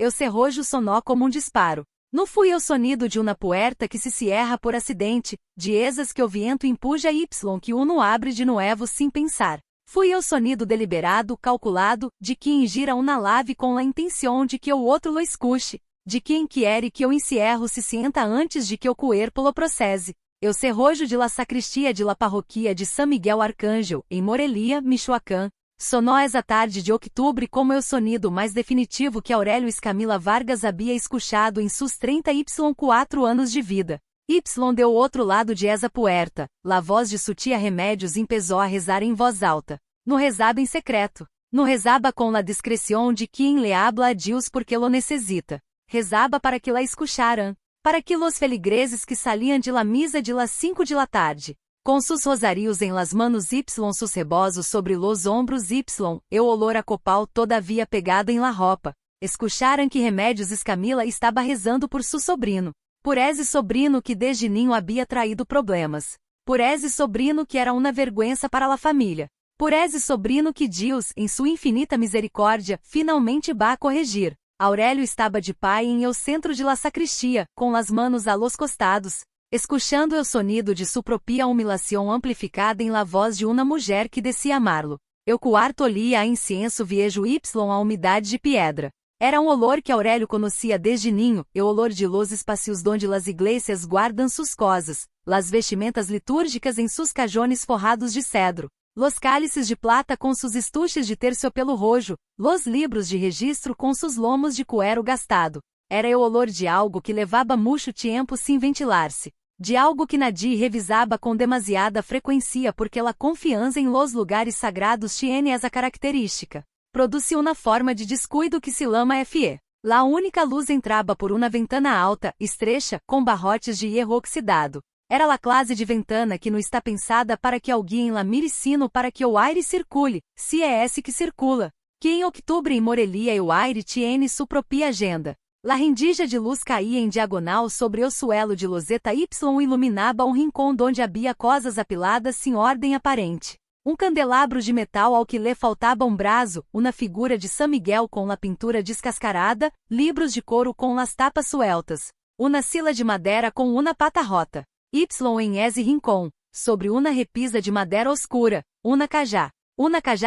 eu cerrojo sonó como um disparo. Não fui eu sonido de uma puerta que se erra por acidente, de esas que o viento empuja y que uno abre de novo sem pensar. Fui eu sonido deliberado, calculado, de quem gira uma lave com a intenção de que o outro lo escute, de quem quer que eu encierro se sienta antes de que o cuerpo lo processe. Eu cerrojo de la sacristia de la parroquia de San Miguel Arcángel, em Morelia, Michoacán. Sonó essa tarde de outubro como eu sonido mais definitivo que Aurélio Escamila Vargas havia escuchado em sus 34 anos de vida. Y deu outro lado de esa puerta, la voz de sua tia Remédios empezou a rezar em voz alta. No rezaba em secreto. No rezaba com la discreção de quem le habla a Deus porque lo necessita. Rezaba para que la escucharan. Para que los feligreses que saliam de la misa de las 5 de la tarde, com sus rosarios em las manos y sus rebosos sobre los ombros y, eu olor a copal todavia pegado em la roupa, escucharam que Remédios Escamila estava rezando por su sobrino. Por esse sobrino que desde ninho havia traído problemas. Por esse sobrino que era uma vergüenza para la família. Por esse sobrino que Deus, em sua infinita misericórdia, finalmente va a corrigir. Aurélio estava de pé em el centro de la sacristia, com las manos a los costados, escuchando el sonido de sua propia humilação amplificada em la voz de uma mulher que descia amá-lo. Eu quarto olia a incienso viejo y a umidade de piedra. Era um olor que Aurélio conhecia desde ninho, o olor de los espacios donde las iglesias guardam sus cosas, las vestimentas litúrgicas em sus cajones forrados de cedro, los cálices de plata com sus estuches de terciopelo rojo, los libros de registro com sus lomos de cuero gastado. Era o olor de algo que levava muito tempo sem ventilar-se, de algo que Nadie revisava com demasiada frequência porque a confiança em los lugares sagrados tiene essa característica. Produziu uma forma de descuido que se lama fe. La única luz entrava por uma ventana alta, estrecha, com barrotes de hierro oxidado. Era la classe de ventana que não está pensada para que alguém la mire sino para que o aire circule, se é esse que circula. Que em outubro em Morelia o aire tiene su propia agenda. La rendija de luz caía em diagonal sobre o suelo de loseta y iluminava um rincão onde havia cosas apiladas sem ordem aparente. Um candelabro de metal ao que lhe faltava um braço, uma figura de San Miguel com la pintura descascarada, livros de couro com las tapas sueltas, uma sila de madeira com uma pata rota. Y em esse rincão, sobre uma repisa de madeira oscura, uma cajá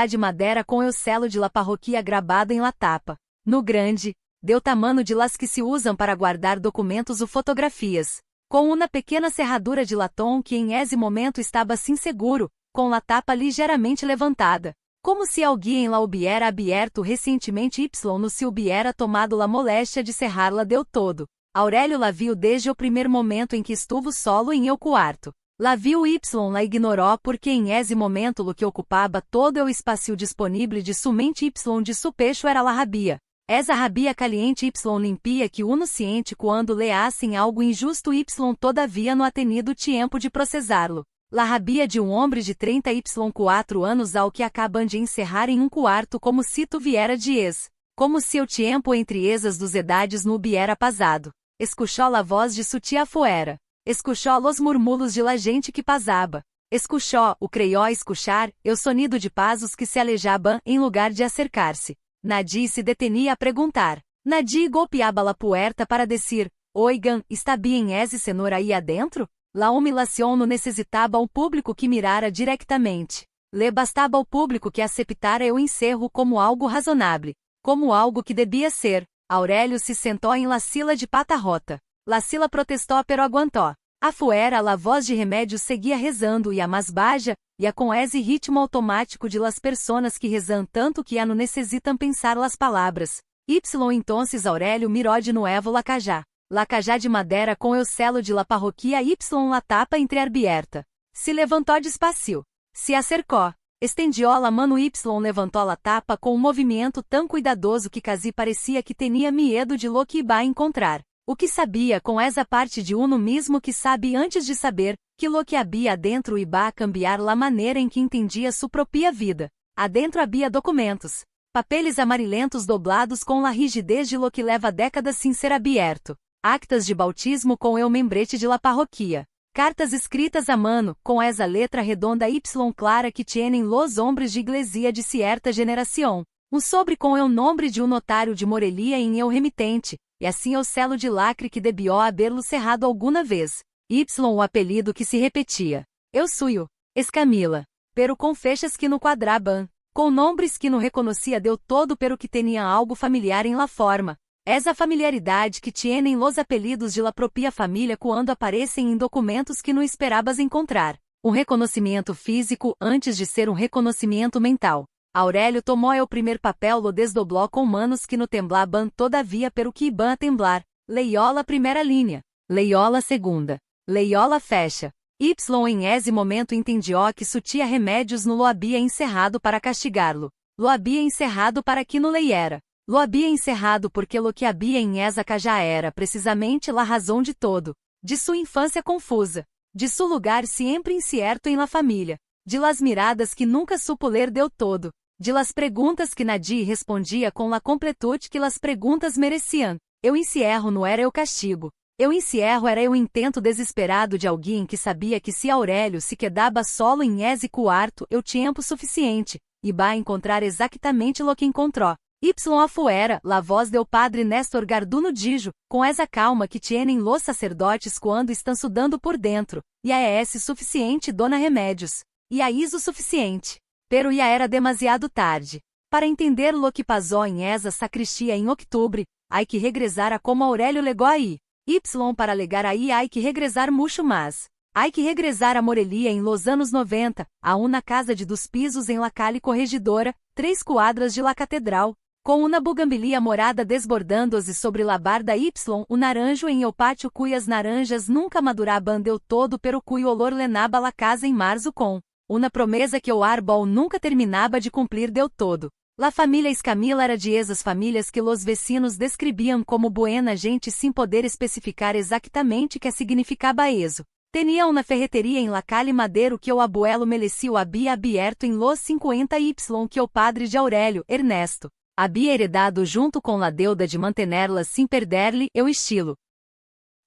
de madeira com o selo de la parroquia gravado em la tapa. No grande, deu tamanho de las que se usam para guardar documentos ou fotografias, com uma pequena serradura de latão que em esse momento estava assim seguro, com la tapa ligeiramente levantada, como se alguém la hubiera abierto recentemente y no se hubiera tomado la moléstia de cerrá-la del todo. Aurélio la viu desde o primeiro momento em que estuvo solo em el quarto. La viu y la ignorou porque em esse momento lo que ocupava todo o espaço disponível de su mente y de su pecho era la rabia. Essa rabia caliente y limpia que uno siente quando le hacen algo injusto y todavia no ha tenido tempo de processá-lo. La rabia de homem de 34 anos ao que acabam de encerrar em quarto como se tu viera de como se o tempo entre esas dos edades no hubiera pasado. Escuchó la voz de su tia afuera. Escuchó los murmulos de la gente que pasaba. Escuchó, o creyó escuchar, el sonido de pasos que se alejaban em lugar de acercar-se. Nadie se detenia a perguntar. Nadie golpeaba la puerta para decir, oigan, está bien esse senhor aí adentro? La humilação não necessitava ao público que mirara directamente. Le bastava ao público que aceptara o encerro como algo razonável, como algo que devia ser. Aurélio se sentou em la sila de pata rota. La sila protestou pero aguantou. Afuera la voz de Remédios seguia rezando e a mais baixa, e a com esse ritmo automático de las personas que rezam tanto que a não necessitam pensar las palavras. Y entonces Aurélio mirou de novo la cajá de madeira com o selo de la parroquia y la tapa entreabierta. Se levantou despacio. Se acercou. Estendió la mano y levantou la tapa com um movimento tão cuidadoso que quase parecia que tinha medo de lo que iba a encontrar. O que sabia com essa parte de uno mesmo que sabe antes de saber, que lo que havia adentro iba a cambiar la maneira em que entendia sua própria vida. Adentro havia documentos. Papeles amarelentos doblados com la rigidez de lo que leva décadas sem ser aberto. Actas de bautismo com el membrete de la parroquia. Cartas escritas a mano, com essa letra redonda y clara que tienen los hombres de iglesia de cierta generação. Um sobre com eu nombre de um notário de Morelia em eu remitente, e assim eu selo de lacre que debió haberlo cerrado alguma vez. Y o apelido que se repetia. Eu suio. Escamila. Pero com fechas que no quadraban. Com nombres que no reconhecia deu todo pero que tinha algo familiar em la forma. Essa familiaridade que tienen los apelidos de la propia família quando aparecem em documentos que não esperabas encontrar. Um reconhecimento físico antes de ser um reconhecimento mental. Aurélio tomou o primeiro papel lo desdobló com manos que no temblaban todavia pero que iban a temblar. Leiola primeira linha. Leiola segunda. Leiola fecha. Y em esse momento entendió que sutia remédios no lo habia encerrado para castigá-lo. Lo habia encerrado para que no leiera. Lo habia encerrado porque lo que habia em essa já era precisamente la razão de todo. De sua infância confusa. De su lugar sempre incierto em la família. De las miradas que nunca supo ler deu todo. De las perguntas que nadie respondia com la completude que las perguntas mereciam. Eu encierro não era eu castigo. Eu encierro era eu intento desesperado de alguém que sabia que se Aurélio se quedava solo em esse quarto eu tempo suficiente, e ba encontrar exatamente lo que encontrou. Y afuera, la voz del padre Néstor Garduno dijo, com essa calma que tienen los sacerdotes quando estão sudando por dentro, e é esse suficiente dona remédios. E a isso suficiente. Pero já era demasiado tarde. Para entender lo que passou em essa sacristia em outubro, há que regressar a como Aurélio legou aí. Y para legar aí há que regressar mucho mais. Há que regressar a Morelia em los anos 90, a una casa de 2 pisos em la calle Corregidora, 3 quadras de la Catedral, com una bugambilia morada desbordando-se sobre la barda Y, o naranjo em el pátio cuyas naranjas nunca maduraban deu todo pero cuyo olor lenaba la casa em marzo com una promesa que o árbol nunca terminava de cumprir deu todo. La família Escamila era de esas famílias que los vecinos describiam como buena gente sem poder especificar exatamente que significava eso. Tenia uma ferreteria em la calle Madeiro que o abuelo Melecio había abierto em los 50Y que o padre de Aurélio, Ernesto, había heredado junto com la deuda de mantenerlas sem perder-lhe o estilo.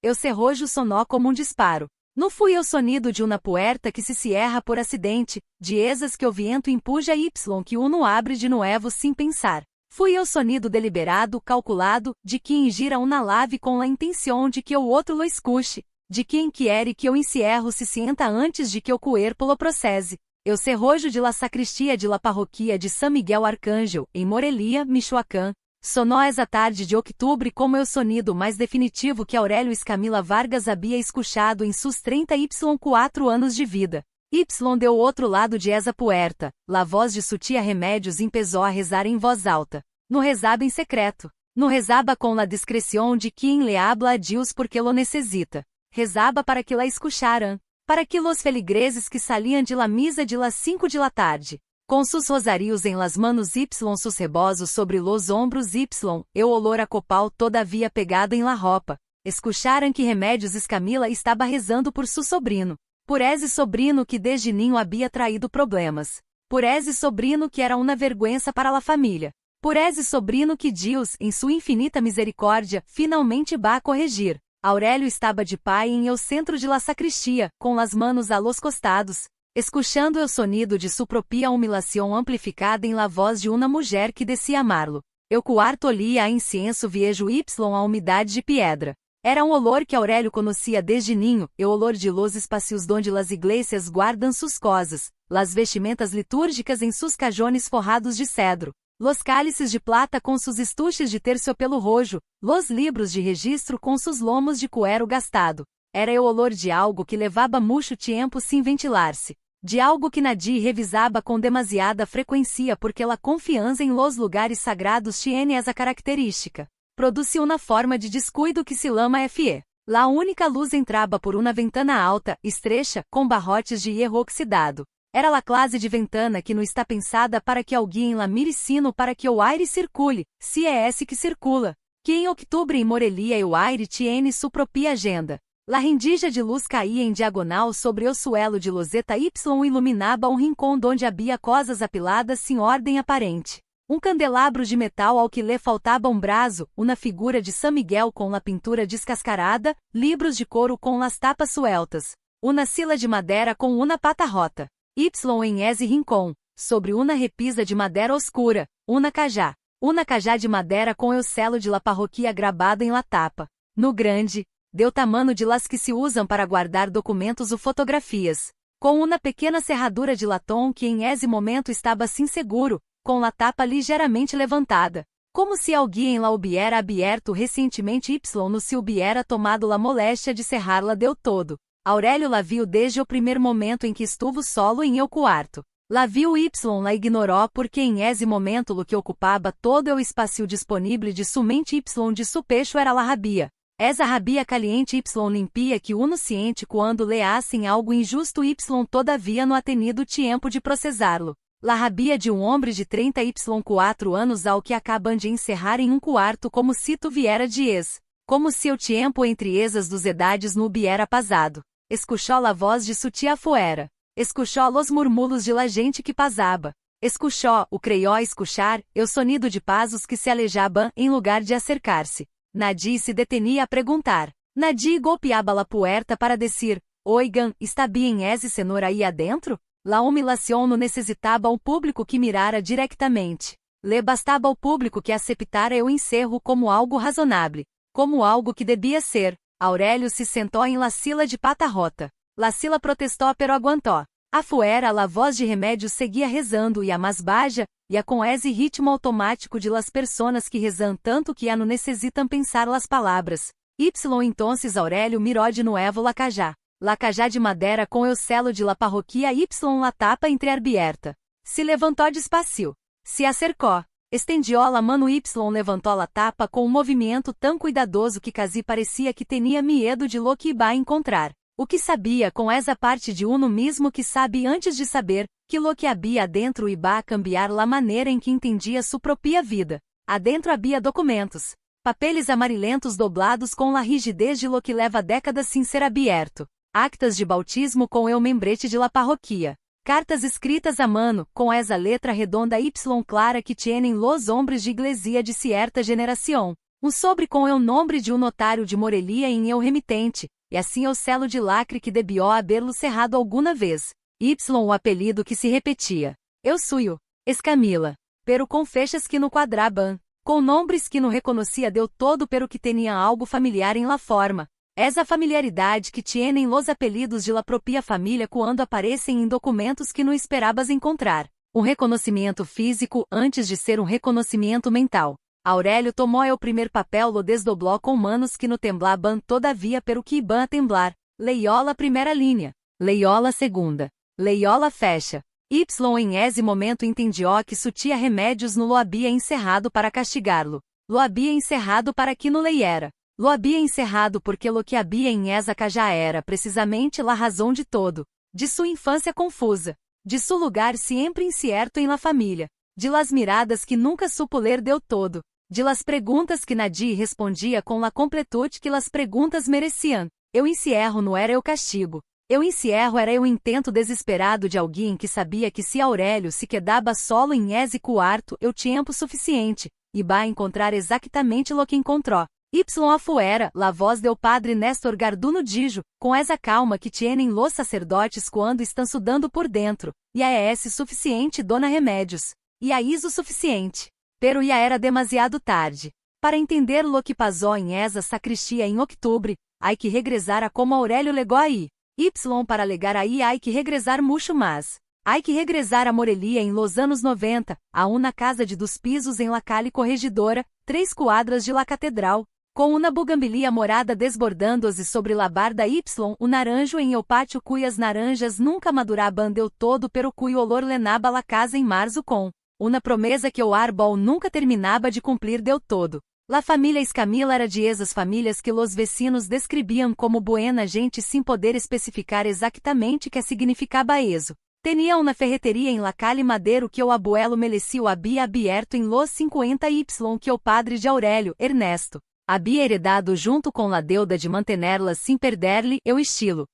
Eu cerrojo sonó como disparo. Não fui eu sonido de uma puerta que se cierra por acidente, de esas que o viento empuja Y que uno abre de nuevo sem pensar. Fui eu sonido deliberado, calculado, de quem gira uma lave com a intenção de que o outro lo escute, de quem quer que eu encierro se sienta antes de que o cuerpo lo processe. Eu cerrojo de la sacristia de la parroquia de San Miguel Arcángel, em Morelia, Michoacán. Sonó essa tarde de outubro como o sonido mais definitivo que Aurélio Escamila Vargas havia escuchado em sus 34 anos de vida. Y deu outro lado de essa puerta, la voz de sutia remédios empezou a rezar em voz alta. No rezaba em secreto. No rezaba com la discreção de quem le habla a Deus porque lo necessita. Rezaba para que la escucharan. Para que los feligreses que saliam de la misa de las 5 de la tarde, com sus rosarios em las manos Y sus rebosos sobre los ombros Y, eu olor a copal todavia pegado em la roupa, escucharam que remédios Escamila estava rezando por su sobrino. Por esse sobrino que desde ninho havia traído problemas. Por esse sobrino que era uma vergüenza para la família. Por esse sobrino que Deus, em sua infinita misericórdia, finalmente va a corrigir. Aurélio estava de pé em el centro de la sacristia, com las manos a los costados, escuchando o sonido de sua propia humilação amplificada em la voz de uma mulher que descia amar-lo. Eu quarto olia a incienso viejo Y a umidade de piedra. Era um olor que Aurélio conhecia desde ninho, o olor de los espacios donde las iglesias guardam sus cosas, las vestimentas litúrgicas em sus cajones forrados de cedro, los cálices de plata com sus estuches de terciopelo rojo, los libros de registro com sus lomos de cuero gastado. Era o olor de algo que levava muito tempo sem ventilar-se. De algo que nadie revisava com demasiada frequência porque la confiança em los lugares sagrados tiene essa característica. Produziu uma forma de descuido que se lama fe. La única luz entrava por uma ventana alta, estrecha, com barrotes de hierro oxidado. Era la classe de ventana que não está pensada para que alguém la mire sino para que o aire circule, se é esse que circula. Que em outubro em Morelia o aire tiene sua propia agenda. La rendija de luz caía em diagonal sobre o suelo de loseta Y e iluminava um rincão onde havia coisas apiladas sem ordem aparente. Um candelabro de metal ao que lhe faltava um braço, uma figura de San Miguel com la pintura descascarada, livros de couro com las tapas sueltas, uma sila de madeira com uma pata rota. Y em esse rincão, sobre una repisa de madeira oscura, una cajá de madeira com eu selo de la parroquia gravado em la tapa. No grande, deu tamanho de las que se usam para guardar documentos ou fotografias. Com uma pequena serradura de latão que em esse momento estava assim seguro, com la tapa ligeiramente levantada. Como se alguém la hubiera abierto recentemente y no se hubiera tomado la moléstia de cerrá-la del todo. Aurélio la viu desde o primeiro momento em que estuvo solo em eu quarto. La viu y la ignorou porque em esse momento lo que ocupava todo o espaço disponível de su mente y de su pecho era la rabia. Essa rabia caliente y limpia que uno ciente quando le hacen algo injusto y todavia no ha tenido tempo de processá-lo. La rabia de homem de 34 anos ao que acabam de encerrar em quarto como se tu viera de como se o tempo entre esas dos edades no hubiera pasado. Escuchó la voz de su tia afuera. Escuchó los murmulos de la gente que pasaba. Escuchó, o creyó escuchar, el sonido de pasos que se alejaban em lugar de acercar-se. Nadie se detenía a perguntar. Nadie golpeaba la puerta para dizer, oigan, está bien esse senhor aí adentro? La humilhação não necessitava ao público que mirara directamente. Le bastava ao público que aceptara o encerro como algo razonável, como algo que devia ser. Aurélio se sentou em la sila de pata rota. La sila protestou pero aguantou. Afuera la voz de remédio seguia rezando e a mais baixa, e a com esse ritmo automático de las personas que rezam tanto que a não necessitam pensar las palavras. Entonces Aurélio mirou de nuevo la cajá de madeira com el selo de la parroquia y la tapa entreabierta. Se levantou despacio. Se acercou. Estendió la mano y levantou la tapa com um movimento tão cuidadoso que quase parecia que tinha medo de lo que iba a encontrar. O que sabia com essa parte de uno mesmo que sabe antes de saber, que lo que havia adentro iba a cambiar la maneira em que entendia sua própria vida. Adentro havia documentos. Papeles amarelentos doblados com la rigidez de lo que leva décadas sem ser aberto. Actas de bautismo com el membrete de la parroquia. Cartas escritas a mano, com essa letra redonda y clara que tienen los hombres de iglesia de cierta generação. Sobre com el nome de notário de Morelia em el remitente, e assim o selo de lacre que debió haberlo cerrado alguma vez. O apelido que se repetia. Eu suio. Escamila. Pero com fechas que no quadraban. Com nombres que no reconhecia del todo pero que tinha algo familiar em la forma. Essa familiaridade que tienen los apelidos de la propia família quando aparecem em documentos que não esperabas encontrar. Um reconhecimento físico antes de ser um reconhecimento mental. Aurélio tomou o primeiro papel lo desdoblou com manos que no temblaban todavia pero que iban a temblar. Leyó la primeira linha. Leyó la segunda. Leyó la fecha. Em esse momento entendió que su tia remédios no lo había encerrado para castigá-lo. Lo había encerrado para que no leyera. Lo había encerrado porque lo que havia em essa cajá era precisamente la razão de todo. De sua infância confusa. De su lugar sempre incierto em la família. De las miradas que nunca supo ler del todo. De las perguntas que nadie respondia com la completude que las perguntas mereciam. Eu encierro não era o castigo. Eu encierro era o intento desesperado de alguém que sabia que se Aurélio se quedava solo em esse quarto eu tempo suficiente, iba a encontrar exatamente lo que encontrou. Afuera, la voz del padre Néstor Garduno dijo, com essa calma que tienen los sacerdotes quando estão sudando por dentro, e é esse suficiente dona remédios. E a isso suficiente. Pero já era demasiado tarde. Para entender lo que passou em essa sacristia em outubro, há que regressar a como Aurélio legou aí. Para legar aí há que regressar mucho mais. Há que regressar a Morelia em los anos 90, a uma casa de 2 pisos em la calle Corregidora, 3 quadras de la Catedral, com uma bugambilia morada desbordando-se sobre la barda o naranjo em el pátio cuyas naranjas nunca maduraban del todo pero cuyo olor lenaba la casa em março com uma promessa que o árbol nunca terminava de cumprir del todo. La família Escamila era de esas famílias que los vecinos describiam como buena gente sem poder especificar exatamente que significava eso. Tenia uma ferreteria em la calle Madeiro que o abuelo Melecio había abierto em los 50y que o padre de Aurélio, Ernesto, havia heredado junto com la deuda de mantenerlas sem perder-lhe o estilo.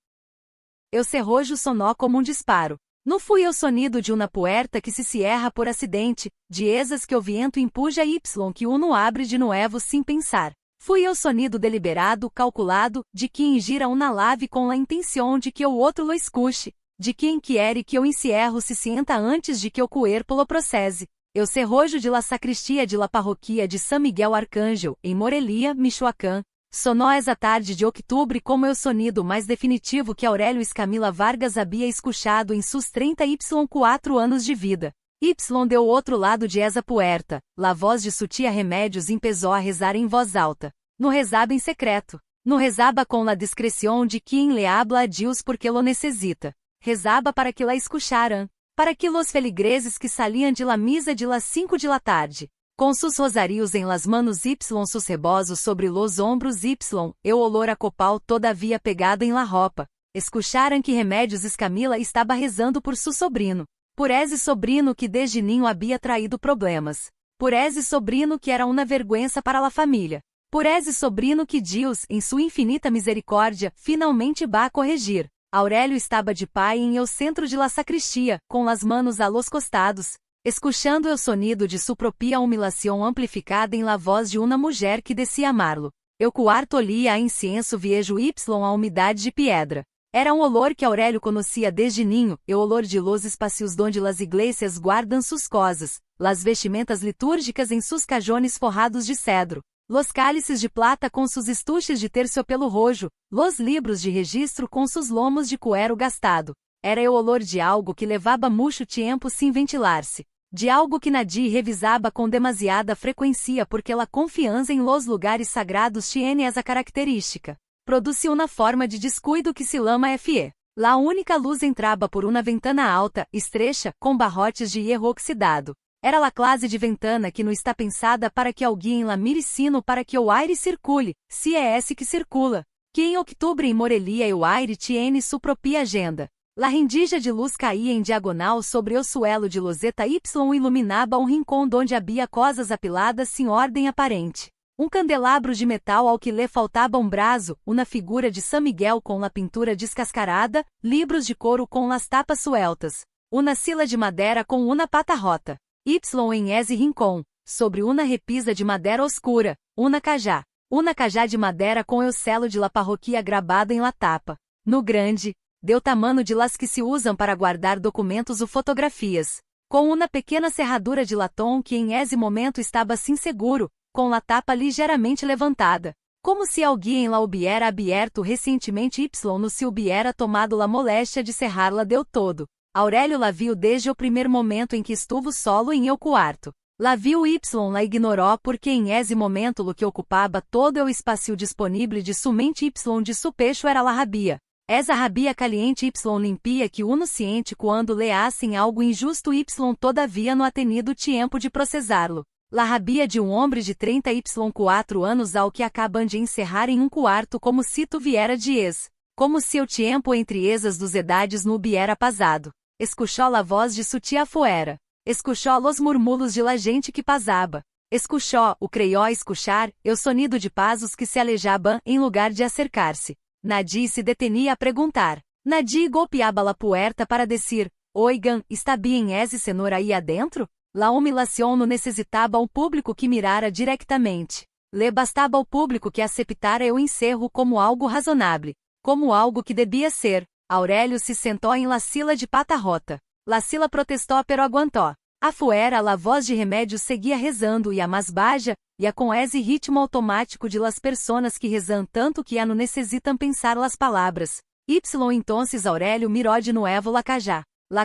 El cerrojo sonó como disparo. Não fui o sonido de uma puerta que se cierra por acidente, de esas que o viento empuja y que uno abre de nuevo sem pensar. Fui o sonido deliberado, calculado, de quem gira uma lave com a intenção de que o outro lo escute. de quem quiere que eu encierro se sienta antes de que eu cuerpo lo processe. Eu serrojo de la sacristia de la parroquia de San Miguel Arcángel, em Morelia, Michoacán. Sonó essa tarde de outubro como eu sonido mais definitivo que Aurélio Escamila Vargas havia escuchado em sus 34 anos de vida. Y deu outro lado de esa puerta, la voz de sua tia Remédios empezou a rezar em voz alta. No rezaba em secreto. No rezaba com la discreción de quien le habla a Dios porque lo necesita. Rezaba para que la escucharan. Para que los feligreses que saliam de la misa de las 5 de la tarde, com sus rosarios em las manos y sus rebosos sobre los ombros y, eu olor a copal todavia pegado em la roupa, escucharam que Remédios Escamila estava rezando por su sobrino. Por esse sobrino que desde ninho havia traído problemas. Por esse sobrino que era uma vergüenza para la família. Por esse sobrino que Deus, em sua infinita misericórdia, finalmente va a corrigir. Aurélio estava de pé em el centro de la sacristia, com las manos a los costados, escuchando el sonido de sua propia humilação amplificada em la voz de uma mulher que descia amarlo. Eu quarto olia a incienso viejo y a umidade de piedra. Era um olor que Aurélio conhecia desde ninho, o olor de los espacios donde las iglesias guardam sus cosas, las vestimentas litúrgicas em sus cajones forrados de cedro. Los cálices de plata com sus estuches de terciopelo rojo, los libros de registro com sus lomos de cuero gastado. Era o olor de algo que levava muito tempo sem ventilar-se. De algo que Nadie revisava com demasiada frequência porque la confiança em los lugares sagrados tiene essa característica. Produziu uma forma de descuido que se lama fe. La única luz entrava por uma ventana alta, estrecha, com barrotes de hierro oxidado. Era la classe de ventana que não está pensada para que alguém la mire sino para que o aire circule, se é esse que circula. Que em outubro em Morelia o aire tiene su propia agenda. La rendija de luz caía em diagonal sobre o suelo de loseta y iluminava um rincão onde havia cosas apiladas sem ordem aparente. Um candelabro de metal ao que lhe faltava um braço, uma figura de San Miguel com la pintura descascarada, livros de couro com las tapas sueltas, uma sila de madeira com uma pata rota. Y em ese rincón, sobre uma repisa de madeira oscura, uma cajá de madeira com el selo de la parroquia gravado em la tapa. No grande, deu tamanho de las que se usam para guardar documentos ou fotografias, com uma pequena serradura de latão que em esse momento estava assim seguro, com la tapa ligeiramente levantada, como se alguém la hubiera abierto recentemente y no se hubiera tomado la moléstia de cerrá-la del todo. Aurélio la viu desde o primeiro momento em que estuvo solo em el quarto. La viu y la ignorou porque em esse momento lo que ocupava todo o espaço disponível de su mente y de su pecho era la rabia. Essa rabia caliente y limpia que uno ciente quando le hacen algo injusto y todavia no ha tenido tempo de processá-lo. La rabia de homem de 34 anos ao que acabam de encerrar em quarto como se tu viera de ex. Como se o tempo entre esas dos edades no hubiera pasado. Escuchó la voz de su tia afuera. Escuchó los murmulos de la gente que pasaba. Escuchó, o creyó escuchar, el sonido de pasos que se alejaban em lugar de acercar-se. Nadie se detenia a perguntar. Nadie golpeaba la puerta para decir, oigan, está bien esse senhor aí adentro? La humilación no necessitava ao público que mirara directamente. Le bastava ao público que aceptara o encerro como algo razonável, como algo que devia ser. Aurélio se sentou em la sila de pata rota. La sila protestou pero aguantou. Afuera la voz de Remédios seguia rezando e a mais baja, e a com esse ritmo automático de las personas que rezam tanto que a não necessitam pensar las palavras. Entonces Aurélio miró de nuevo la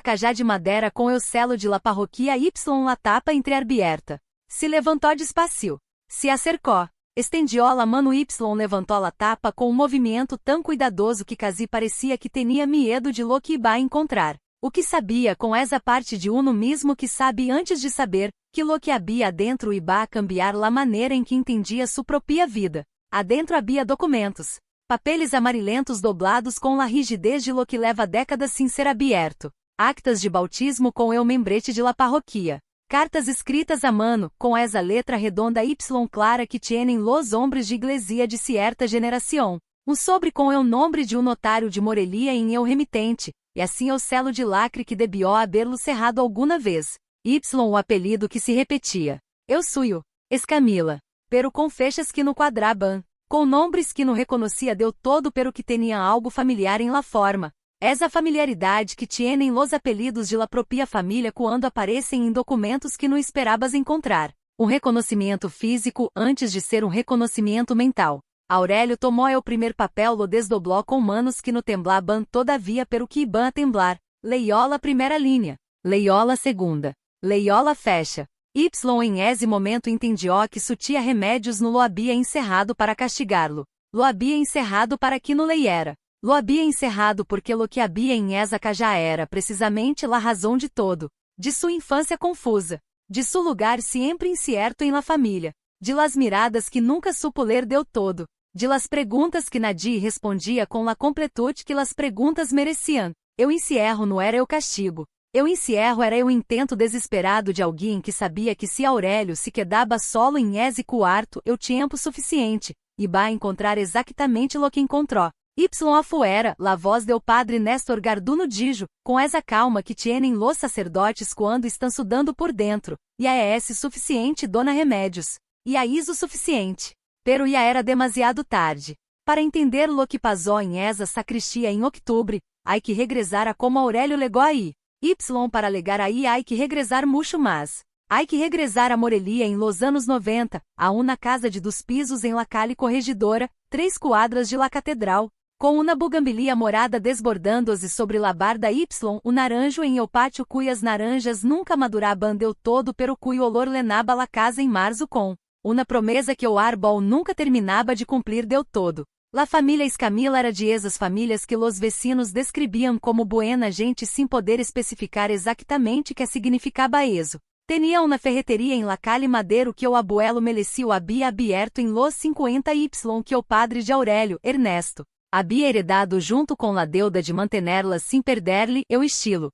cajá de madeira com el selo de la parroquia y la tapa entreabierta. Se levantou despacio. Se acercou. Estendió la mano y levantou la tapa com um movimento tão cuidadoso que quase parecia que tinha medo de lo que iba a encontrar. O que sabia com essa parte de uno mesmo que sabe antes de saber, que lo que havia adentro iba a cambiar la maneira em que entendia sua própria vida. Adentro havia documentos. Papeles amarelentos doblados com la rigidez de lo que leva décadas sem ser abierto. Actas de bautismo com el membrete de la parroquia. Cartas escritas à mano, com essa letra redonda y clara que tienen los hombres de iglesia de cierta generación. Um sobre com el nombre de um notário de Morelia em el remitente, e assim o selo de lacre que debió haberlo cerrado alguma vez. Y o apelido que se repetia. Eu suyo. Escamila. Pero com fechas que no quadraban. Com nombres que no reconhecia deu todo pero que tinha algo familiar em la forma. Essa familiaridade que tienen los apelidos de la propia família quando aparecem em documentos que não esperabas encontrar. Um reconhecimento físico antes de ser um reconhecimento mental. Aurélio tomou o primeiro papel lo desdobló com manos que no temblaban todavia pero que iban a temblar. Leiola primeira linha. Leiola segunda. Leiola fecha. Y em esse momento entendió que sutia remédios no lo habia encerrado para castigá-lo. Lo habia encerrado para que no leiera. Lo habia encerrado porque lo que habia em esa já era precisamente la razão de todo. De sua infância confusa. De su lugar sempre incierto em la família. De las miradas que nunca supo ler deu todo. De las perguntas que nadie respondia com la completude que las perguntas mereciam. Eu encierro não era eu castigo. Eu encierro era eu intento desesperado de alguém que sabia que se Aurélio se quedava solo em esse quarto eu tempo suficiente, e ba encontrar exatamente lo que encontrou. Y afuera, la voz del padre Néstor Garduno dijo, com essa calma que tienen los sacerdotes quando estão sudando por dentro, e é esse suficiente dona remédios. E a isso suficiente. Pero já era demasiado tarde. Para entender lo que passou em essa sacristia em outubro, há que regressar a como Aurélio legou aí. Y para legar aí há que regressar mucho mais. Há que regressar a Morelia em los anos 90, a una casa de 2 pisos em la calle Corregidora, 3 quadras de la Catedral, com uma bugambilia morada desbordando-se sobre la barda Y, o naranjo em el pátio cuyas naranjas nunca maduraban del todo pero cuyo olor lenaba la casa em março com uma promessa que o árbol nunca terminava de cumprir del todo. La família Escamila era de esas famílias que los vecinos describiam como buena gente sem poder especificar exatamente que significava eso. Tenia uma ferreteria em la calle Madeiro que o abuelo Melecio había abierto em los 50Y que o padre de Aurélio, Ernesto, había heredado junto com la deuda de mantenerlas sem perder-lhe o estilo.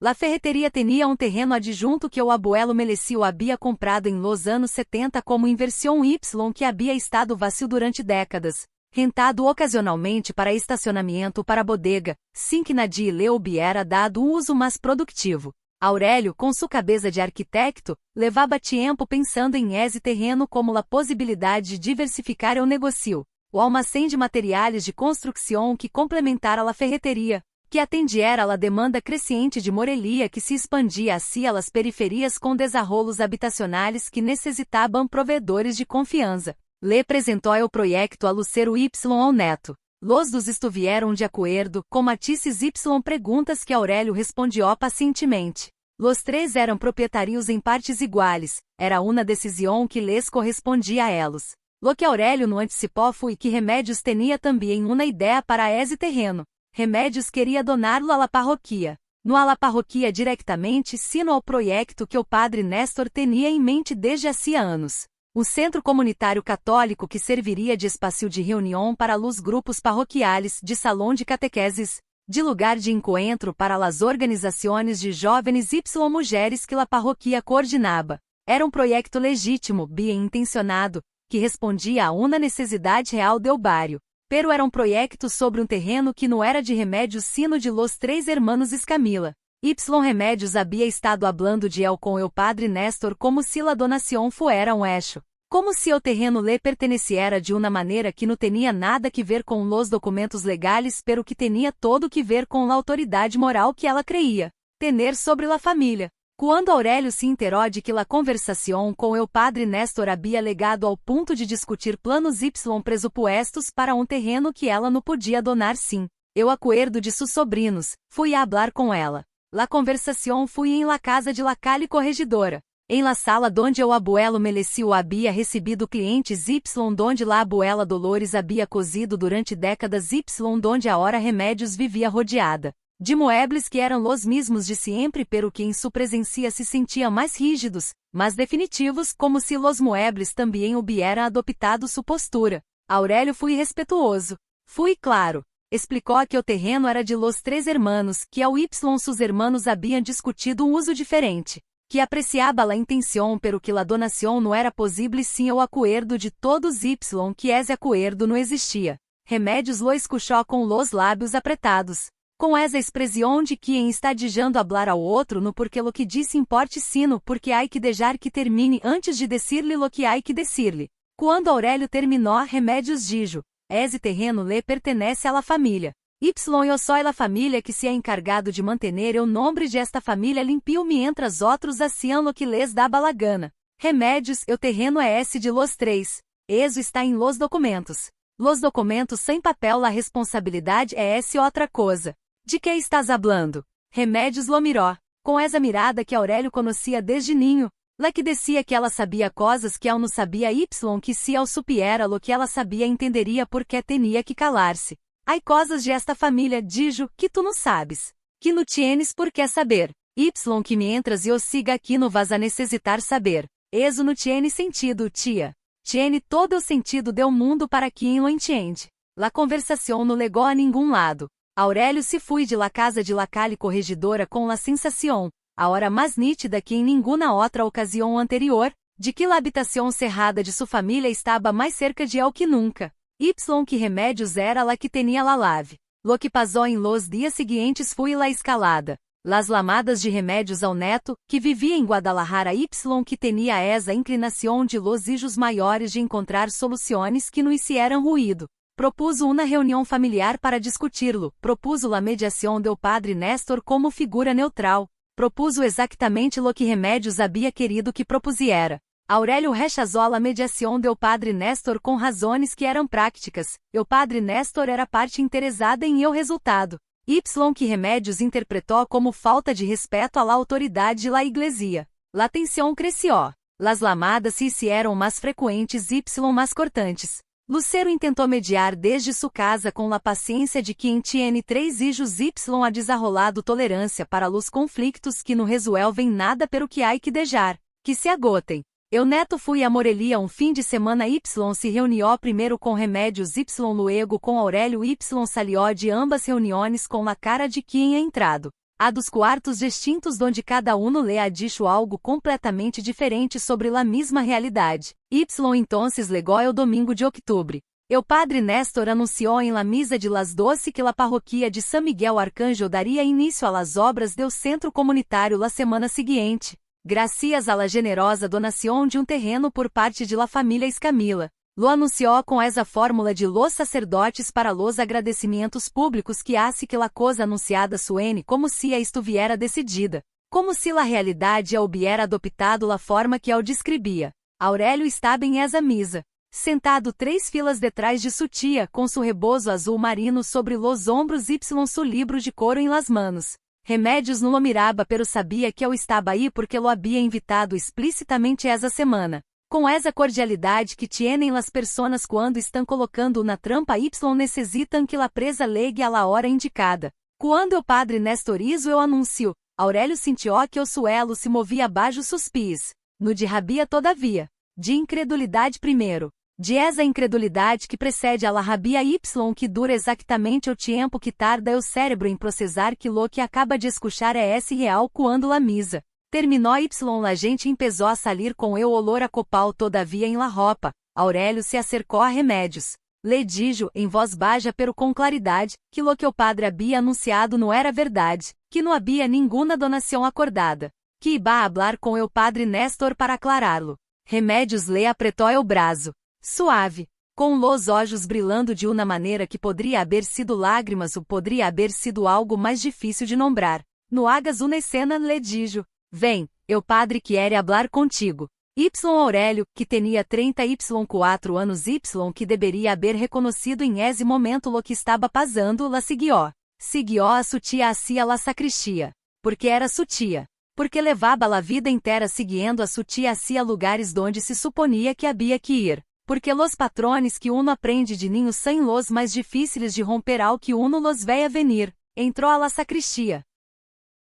La ferreteria tenia um terreno adjunto que o abuelo Melecio había comprado em los anos 70 como inversão Y que había estado vazio durante décadas, rentado ocasionalmente para estacionamento para bodega, sem que nadie lhe hubiera dado um uso mais produtivo. Aurélio, com sua cabeça de arquitecto, levava tempo pensando em esse terreno como la possibilidade de diversificar o negócio. O almacém de materiais de construção que complementara a ferreteria, que atendiera a demanda crescente de Morelia que se expandia hacia as periferias com desarrolos habitacionais que necessitavam provedores de confiança. Le apresentou o projeto a Lucero Y ao neto. Los dos estuvieron de acordo, com matices Y perguntas que Aurélio respondió pacientemente. Los 3 eram proprietários em partes iguais, era uma decisão que les correspondia a elos. Lo que Aurélio não anticipou foi que Remédios tinha também uma ideia para esse terreno. Remédios queria doná-lo à la parroquia. Não à la parroquia diretamente, sino ao projeto que o padre Néstor tinha em mente desde há anos. Um centro comunitário católico que serviria de espaço de reunião para os grupos parroquiais, de salão de catequeses, de lugar de encontro para as organizações de jovens y mulheres que a parroquia coordenava. Era um projeto legítimo, bem intencionado, que respondia a uma necessidade real do bairro. Pero era um projeto sobre um terreno que não era de Remédios sino de los 3 hermanos Escamila. Y Remédios había estado hablando de él com o padre Néstor como se la donação fuera um hecho. Como se o terreno lhe perteneciera de uma maneira que não tinha nada que ver com los documentos legais pero que tinha todo que ver com a autoridade moral que ela creía tener sobre la família. Quando Aurélio se enterou de que la conversação com o padre Néstor había legado ao ponto de discutir planos Y presupuestos para um terreno que ela não podia donar sim, eu acordo de sus sobrinos, fui a hablar com ela. La conversação foi em la casa de la calle Corregidora, em la sala donde o abuelo Melecio había recebido clientes Y donde la abuela Dolores había cozido durante décadas Y donde a hora Remédios vivia rodeada de muebles que eram los mesmos de sempre pero que em sua presença se sentia mais rígidos, mais definitivos como se los muebles também hubieran adoptado sua postura. Aurélio foi respetuoso. Fui claro. Explicou que o terreno era de los 3 hermanos, que ao Y sus hermanos haviam discutido um uso diferente, que apreciava la intenção pero que la donação não era possível sem o acordo de todos Y que esse acordo não existia. Remédios lo escuchou com los lábios apretados. Com essa expressão de quem está deixando hablar ao outro no porque lo que disse importe sino porque há que deixar que termine antes de decir-lhe lo que há que decir-lhe. Quando Aurélio terminou, Remédios dijo, esse terreno lhe pertenece à la família. Y eu soy la familia que se ha encargado de mantener el nombre de esta família limpio mientras otros hacían lo que les daba la gana. Remédios, el terreno é esse de los três. Eso está em los documentos. Los documentos sem papel, la responsabilidade é esse outra coisa. De que estás hablando? Remédios lo miró, com essa mirada que Aurélio conhecia desde ninho, la que decía que ela sabia coisas que él não sabia y que se él supiera lo que ela sabia entenderia porque tenia que calar-se. Há coisas de esta família, dijo, que tu não sabes. Que não tienes por que saber. Y que mientras eu siga aqui não vas a necessitar saber. Eso não tiene sentido, tia. Tiene todo o sentido del mundo para quem lo entiende. La conversação não legou a nenhum lado. Aurélio se foi de la casa de la Calle Corregidora com la sensação, a hora mais nítida que em nenhuma outra ocasião anterior, de que la habitação cerrada de sua família estava mais cerca de él que nunca. Y que remédios era la que tenia la lave. Lo que pasó em los dias seguintes foi la escalada. Las lamadas de remédios ao neto, que vivia em Guadalajara y que tenia essa inclinação de los hijos maiores de encontrar soluções que não hicieran ruído. Propuso uma reunião familiar para discutirlo, propuso la mediação do padre Néstor como figura neutral, propuso exatamente lo que remédios havia querido que propusiera. Aurélio rechazou a mediação do padre Néstor com razões que eram práticas, o padre Néstor era parte interessada em el resultado. Y que remédios interpretou como falta de respeito à la autoridade de la iglesia. La tensão cresceu. Las lamadas se hicieron mais frequentes y mais cortantes. Lucero intentou mediar desde sua casa com la paciência de quem tiene três hijos y ha desarrolado tolerância para los conflictos que não resuelvem nada pero que há que deixar, que se agotem. Eu neto fui a Morelia fim de semana y se reuniu primeiro com remédios y luego com Aurélio y salió de ambas reuniões com la cara de quem é entrado. A dos quartos distintos donde cada uno le ha dicho algo completamente diferente sobre la misma realidade. Y entonces legó el domingo de octubre. El padre Néstor anunciou em la misa de las 12 que la parroquia de San Miguel Arcángel daria início a las obras del centro comunitário la semana seguinte. Gracias a la generosa donação de terreno por parte de la família Escamilla, lo anunciou com essa fórmula de los sacerdotes para los agradecimentos públicos que hace que la cosa anunciada suene como se a estuviera decidida, como se la realidade a hubiera adoptado la forma que el describia. Aurélio estava em essa misa, sentado 3 filas detrás de sua tia com su rebozo azul marino sobre los ombros y su libro de coro em las manos. Remédios não lo mirava pero sabia que eu estava aí porque lo havia invitado explicitamente essa semana. Com essa cordialidade que tienen las personas quando estão colocando na trampa y necessitam que la presa legue a la hora indicada. Quando o padre Néstor hizo o anúncio, Aurélio sentiu que o suelo se movia abaixo sus pies. No de rabia todavia. De incredulidade primeiro. De essa incredulidade que precede a la rabia y que dura exatamente o tempo que tarda o cérebro em processar que lo que acaba de escuchar é esse real quando la misa. Terminou y la gente empezó a salir com el olor a copal todavia em la roupa. Aurélio se acercou a remédios. Le dijo, em voz baixa pero com claridade, que lo que o padre havia anunciado não era verdade, que não havia nenhuma donação acordada. Que iba a hablar com el padre Néstor para aclará-lo. Remédios le apretou el braço. Suave, com los olhos brilhando de uma maneira que poderia haver sido lágrimas ou poderia haver sido algo mais difícil de nombrar. No hagas una escena le dijo, vem, eu padre quiere hablar contigo. Y Aurélio, que tinha 34 anos y que deveria haver reconhecido em esse momento lo que estava passando, la siguió. Siguió a sua tia hacia la sacristia. Porque era sua tia. Porque levava la vida inteira seguindo a sua tia hacia lugares donde se suponia que havia que ir. Porque los patrones que uno aprende de ninho são los mais difíceis de romper ao que uno los veia venir, entrou a la sacristia.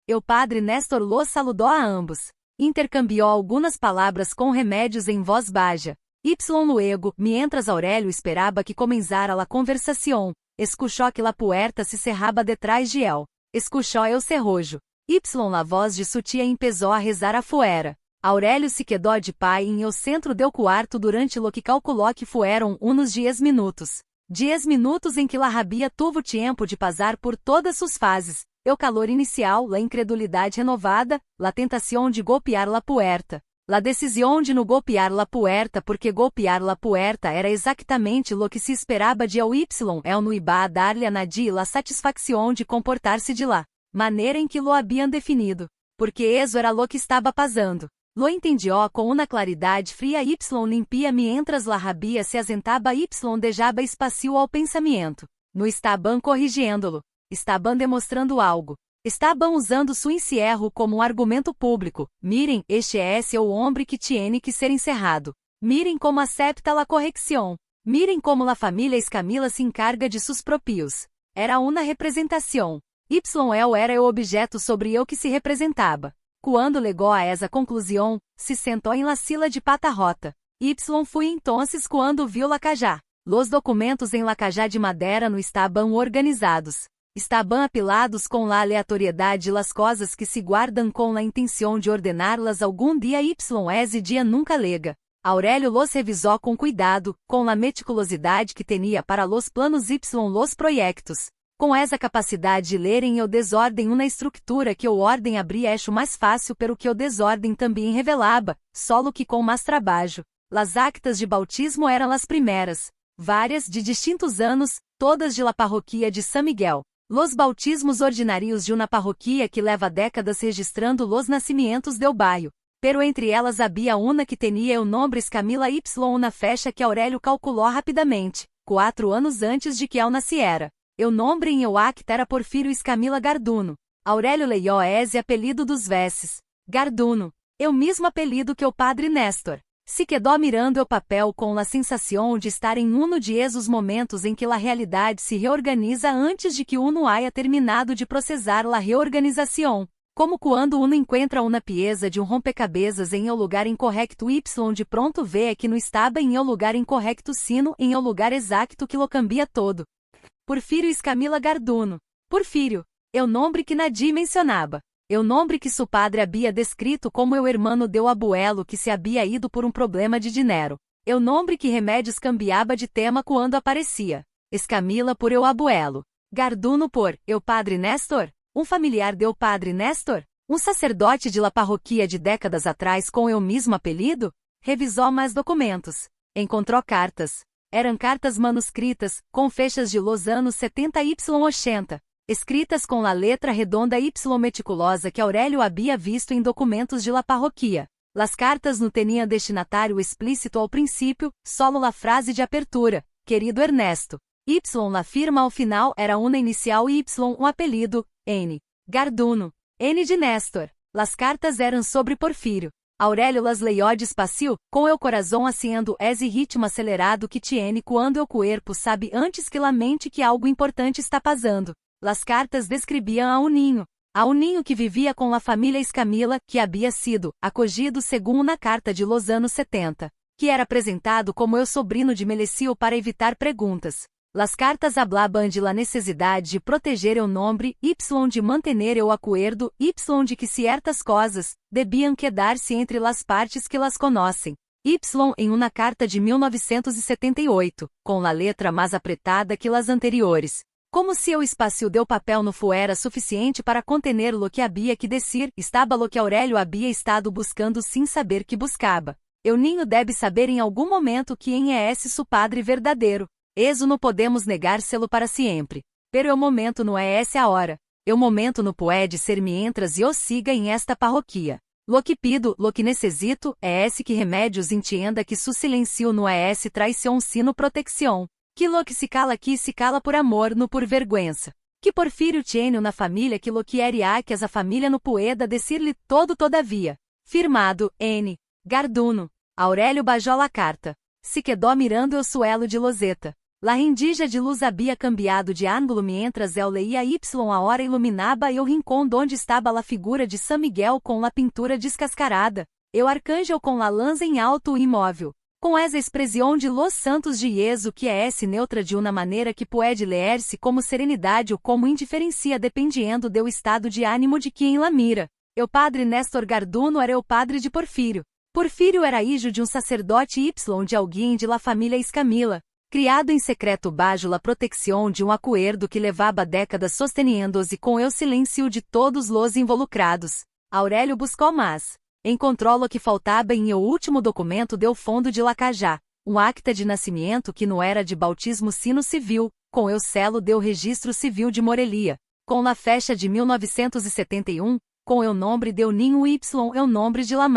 El padre Néstor los saludou a ambos. Intercambiou algumas palavras com remédios em voz baixa. Y luego, mientras Aurélio esperava que comenzara la conversação, escuchou que la puerta se cerraba detrás de él. Escuchou el cerrojo. Y la voz de sua tia empezou a rezar afuera. Aurélio se quedou de pé em el centro del quarto durante lo que calculou que fueron uns 10 minutos. 10 minutos em que la rabia tuvo tempo de passar por todas suas fases, o calor inicial, la incredulidade renovada, la tentação de golpear la puerta. La decisión de no golpear la puerta porque golpear la puerta era exactamente lo que se esperaba de el no iba a darle a nadie la satisfacción de comportar-se de la maneira em que lo habían definido, porque eso era lo que estaba pasando. Lo entendió com uma claridade fria limpia mientras la rabia se asentaba dejaba espacio ao pensamento. No estaban corrigiendo-lo. Estaban demonstrando algo. Estaban usando su encierro como argumento público. Miren, este es o hombre que tiene que ser encerrado. Miren como acepta la corrección. Miren como la familia Escamilla se encarga de sus propios. Era uma representação. Era o objeto sobre el que se representaba. Quando legó a esa conclusão, se sentou em la silla de pata rota. Foi entonces quando viu la cajá. Los documentos em la cajá de madeira no estaban organizados. Estaban apilados com la aleatoriedade las cosas que se guardam com la intenção de ordená-las algum dia esse dia nunca lega. Aurélio los revisou com cuidado, com la meticulosidade que tinha para los planos los proyectos. Com essa capacidade de ler em o desordem uma estrutura que o ordem abria eixo mais fácil pero que o desordem também revelava, solo que com mais trabalho. Las actas de bautismo eram as primeiras. Várias de distintos anos, todas de la parroquia de San Miguel. Los bautismos ordinários de uma parroquia que leva décadas registrando los nascimentos del bairro. Pero entre elas havia uma que tinha o nome Escamilla uma fecha que Aurélio calculou rapidamente, 4 anos antes de que el nasciera. O nome em el acta era Porfírio Escamilla Garduno. Aurélio leyó esse apelido dos vesses. Garduno. O mesmo apelido que o padre Néstor. Se quedou mirando o papel com a sensação de estar em um de esos momentos em que a realidade se reorganiza antes de que uno haya terminado de processar a reorganização. Como quando uno encontra uma pieza de rompecabezas em o lugar incorrecto de pronto vê que não estava em o lugar incorrecto sino em o lugar exacto que lo cambia todo. Porfírio Escamilla Garduno. Porfírio. O nome que nadie mencionava. O nome que su padre havia descrito como o hermano de abuelo que se havia ido por um problema de dinheiro. O nome que remédios cambiava de tema quando aparecia. Escamilla por o abuelo. Garduno por o padre Néstor. Um familiar de o padre Néstor? Um sacerdote de la parroquia de décadas atrás com o mesmo apelido? Revisou mais documentos. Encontrou cartas. Eram cartas manuscritas, com fechas de los anos 70 y 80, escritas com a letra redonda y meticulosa que Aurélio havia visto em documentos de la parroquia. Las cartas não tinham destinatário explícito ao princípio, solo la frase de apertura, querido Ernesto. Y la firma ao final era uma inicial y um apelido, N. Garduno. N de Néstor. Las cartas eram sobre Porfírio. Aurélio las leyó despacio, com o coração haciendo esse ritmo acelerado que tiene quando o cuerpo sabe antes que la mente que algo importante está pasando. Las cartas describiam a um ninho que vivia com a família Escamilla, que havia sido acogido segundo na carta de los anos 70, que era apresentado como o sobrino de Melecio para evitar perguntas. Las cartas hablaban de la necesidade de proteger o nome, de mantener o acuerdo, de que ciertas cosas debiam quedar-se entre las partes que las conocem. Em uma carta de 1978, com a letra mais apretada que las anteriores. Como se o espaço del papel no fuera suficiente para contener lo que havia que decir, estava lo que Aurélio havia estado buscando sem saber que buscava. O ninho deve saber em algum momento quem é esse su padre verdadeiro. Eso não podemos negárselo para sempre. Pero o momento não é essa a hora. O momento não pode ser mientras eu siga em esta parroquia. Lo que pido, lo que necessito, é esse que remédios entenda que su silencio não é esse traição sino protecção. Que lo que se cala aqui se cala por amor, no por vergüenza. Que Porfírio tiene na família que lo que era que essa família não pueda decir-lhe todo todavia. Firmado, N. Garduno. Aurélio bajou a carta. Se quedou mirando o suelo de loseta. La rendija de luz havia cambiado de ângulo mientras el leía a hora iluminaba o rincón donde estava la figura de San Miguel com la pintura descascarada, o arcángel com la lanza em alto e imóvel. Com essa expressão de los santos de Iesu que é esse neutra de uma maneira que pode ler-se como serenidade ou como indiferencia dependiendo do estado de ânimo de quem la mira. O padre Néstor Garduno era o padre de Porfírio. Porfírio era hijo de um sacerdote de alguém de la família Escamilla. Criado em secreto bajo la protección de um acuerdo que levava décadas sosteniendo-se com el silêncio de todos los involucrados. Aurélio buscou mais. Encontrou lo que faltava em eu último documento deu fundo de Lacajá, um acta de nascimento que não era de bautismo sino civil, com eu selo deu registro civil de Morelia, com la fecha de 1971, com eu nombre deu ninho y eu nombre de la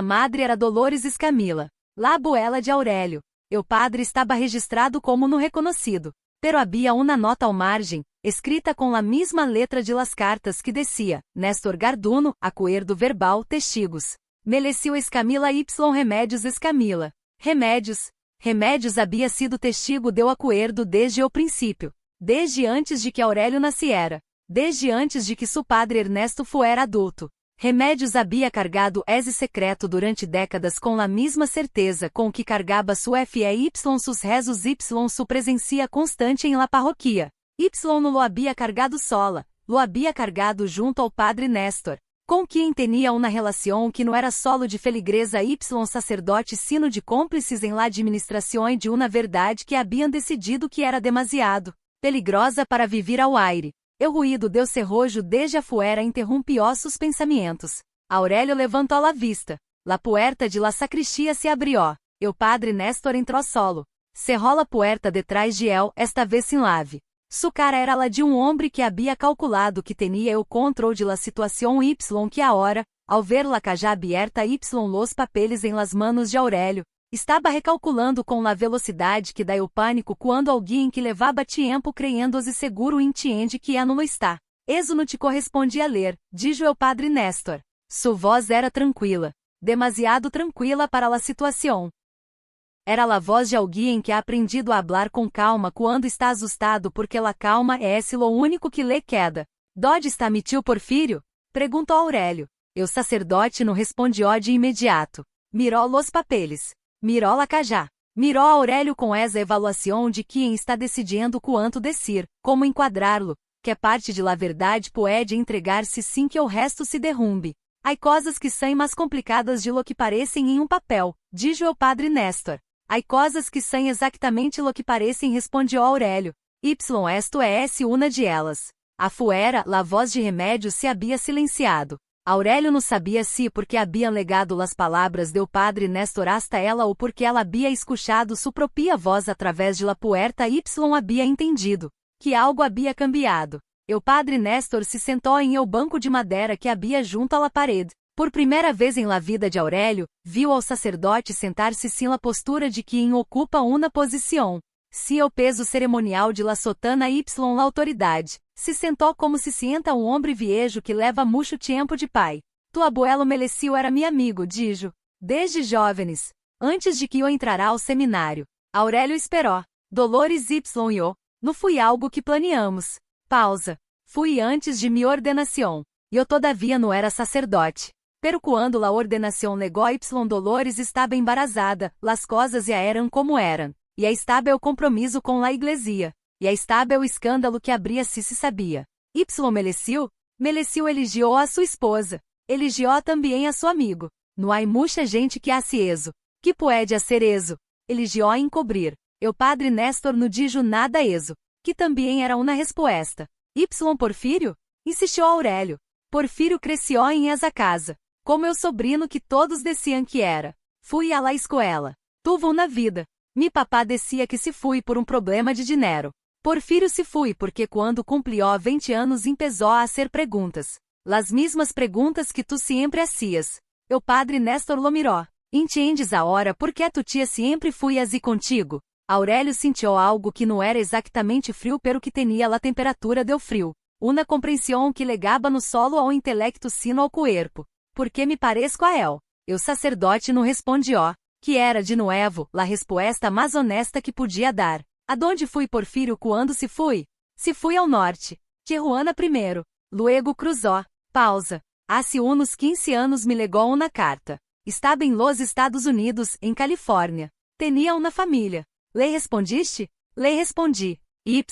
madre era Dolores Escamila, la abuela de Aurélio, eu padre estava registrado como no reconhecido, pero había una nota ao margem, escrita com la mesma letra de las cartas que descia, Néstor Garduno, acuerdo verbal, testigos, Melecil Escamila y Remédios Escamila, Remédios havia sido testigo deu acuerdo desde o princípio, desde antes de que Aurélio nasciera, desde antes de que su padre Ernesto fuera adulto. Remédios havia cargado esse secreto durante décadas com a mesma certeza com que cargava su FEY sus rezos y su presencia constante em la parroquia. Y no lo havia cargado sola, lo havia cargado junto ao padre Néstor, com quem tinha uma relação que não era solo de feligresa y sacerdote sino de cúmplices em la administração de uma verdade que haviam decidido que era demasiado peligrosa para viver ao aire. El ruído deu cerrojo desde afuera interrompió sus pensamientos. Aurélio levantou la vista. La puerta de la sacristia se abrió. El padre Néstor entrou solo. Cerró la puerta detrás de él, esta vez sin lave. Su cara era la de homem que havia calculado que tinha o controle de la situação y que ahora, ao ver la caja abierta y los papeles em las manos de Aurélio, estava recalculando com la velocidade que dá o pânico quando alguém que levava tempo creyendo-se seguro entende que não está. Eso não te corresponde a ler, dijo o padre Néstor. Su voz era tranquila, demasiado tranquila para la situação. Era la voz de alguém que ha aprendido a hablar com calma quando está assustado porque la calma é lo único que lhe queda. Dode está mi tio Porfírio? Perguntou Aurélio. O sacerdote não respondió de imediato. Miró los papeles. Miró la cajá. Miró Aurélio com essa evaluação de quem está decidindo quanto descer, como enquadrá-lo, que parte de la verdade pode entregar-se sem que o resto se derrumbe. Há coisas que são mais complicadas de lo que parecem em papel, dijo o padre Néstor. Há coisas que são exatamente lo que parecem, respondió Aurélio. Esto é uma de elas. Afuera, la voz de Remédios se havia silenciado. Aurélio não sabia se porque haviam legado las palavras do padre Néstor hasta ela ou porque ela havia escuchado su propia voz através de la puerta y havia entendido que algo havia cambiado. O padre Néstor se sentou em o banco de madeira que havia junto à la parede. Por primeira vez em la vida de Aurélio, viu ao sacerdote sentar-se sem la postura de quem ocupa uma posição. Se o peso cerimonial de la sotana y la autoridade. Se sentou como se sienta homem viejo que leva muito tempo de pai. Tu abuelo Melecil era meu amigo, dijo. Desde jóvenes. Antes de que eu entrará ao seminário. Aurélio esperou. Dolores y eu. Não fui algo que planeamos. Pausa. Fui antes de minha ordenação. Eu todavia não era sacerdote. Pero quando la ordenação legó y Dolores estava embarazada, las coisas já eram como eram. E a estava o compromisso com la iglesia. E a estava o escândalo que abria-se se sabia. Y Melecil eligiu a sua esposa. Eligiu também a seu amigo. Não há muita gente que hace eso. Que pode hacer eso? Eligiu encobrir. O padre Néstor não dijo nada eso. Que também era uma resposta. Y Porfírio? Insistiu Aurélio. Porfírio cresceu em essa casa. Como meu sobrinho que todos diziam que era. Fui a la escola. Tuvo uma vida. Mi papá decía que se fui por problema de dinheiro. Porfírio se fui porque quando cumprió 20 anos empezó a hacer perguntas. Las mismas perguntas que tu sempre hacías. O padre Néstor lo miró. Entendes agora por que tu tia sempre fui assim contigo? Aurélio sentiu algo que não era exatamente frio pero que tinha a temperatura do frio. Uma compreensão que legava no solo ao intelecto sino ao corpo. Porque me pareço a él. O sacerdote não respondió. Que era de novo, la resposta mais honesta que podia dar. Adonde fui Porfírio quando se fui? Se fui ao norte. Tijuana primeiro. Luego cruzó. Pausa. Hace uns 15 anos me legou uma carta. Estava em los Estados Unidos, em Califórnia. Tinha uma família. Le respondiste? Le respondi. Y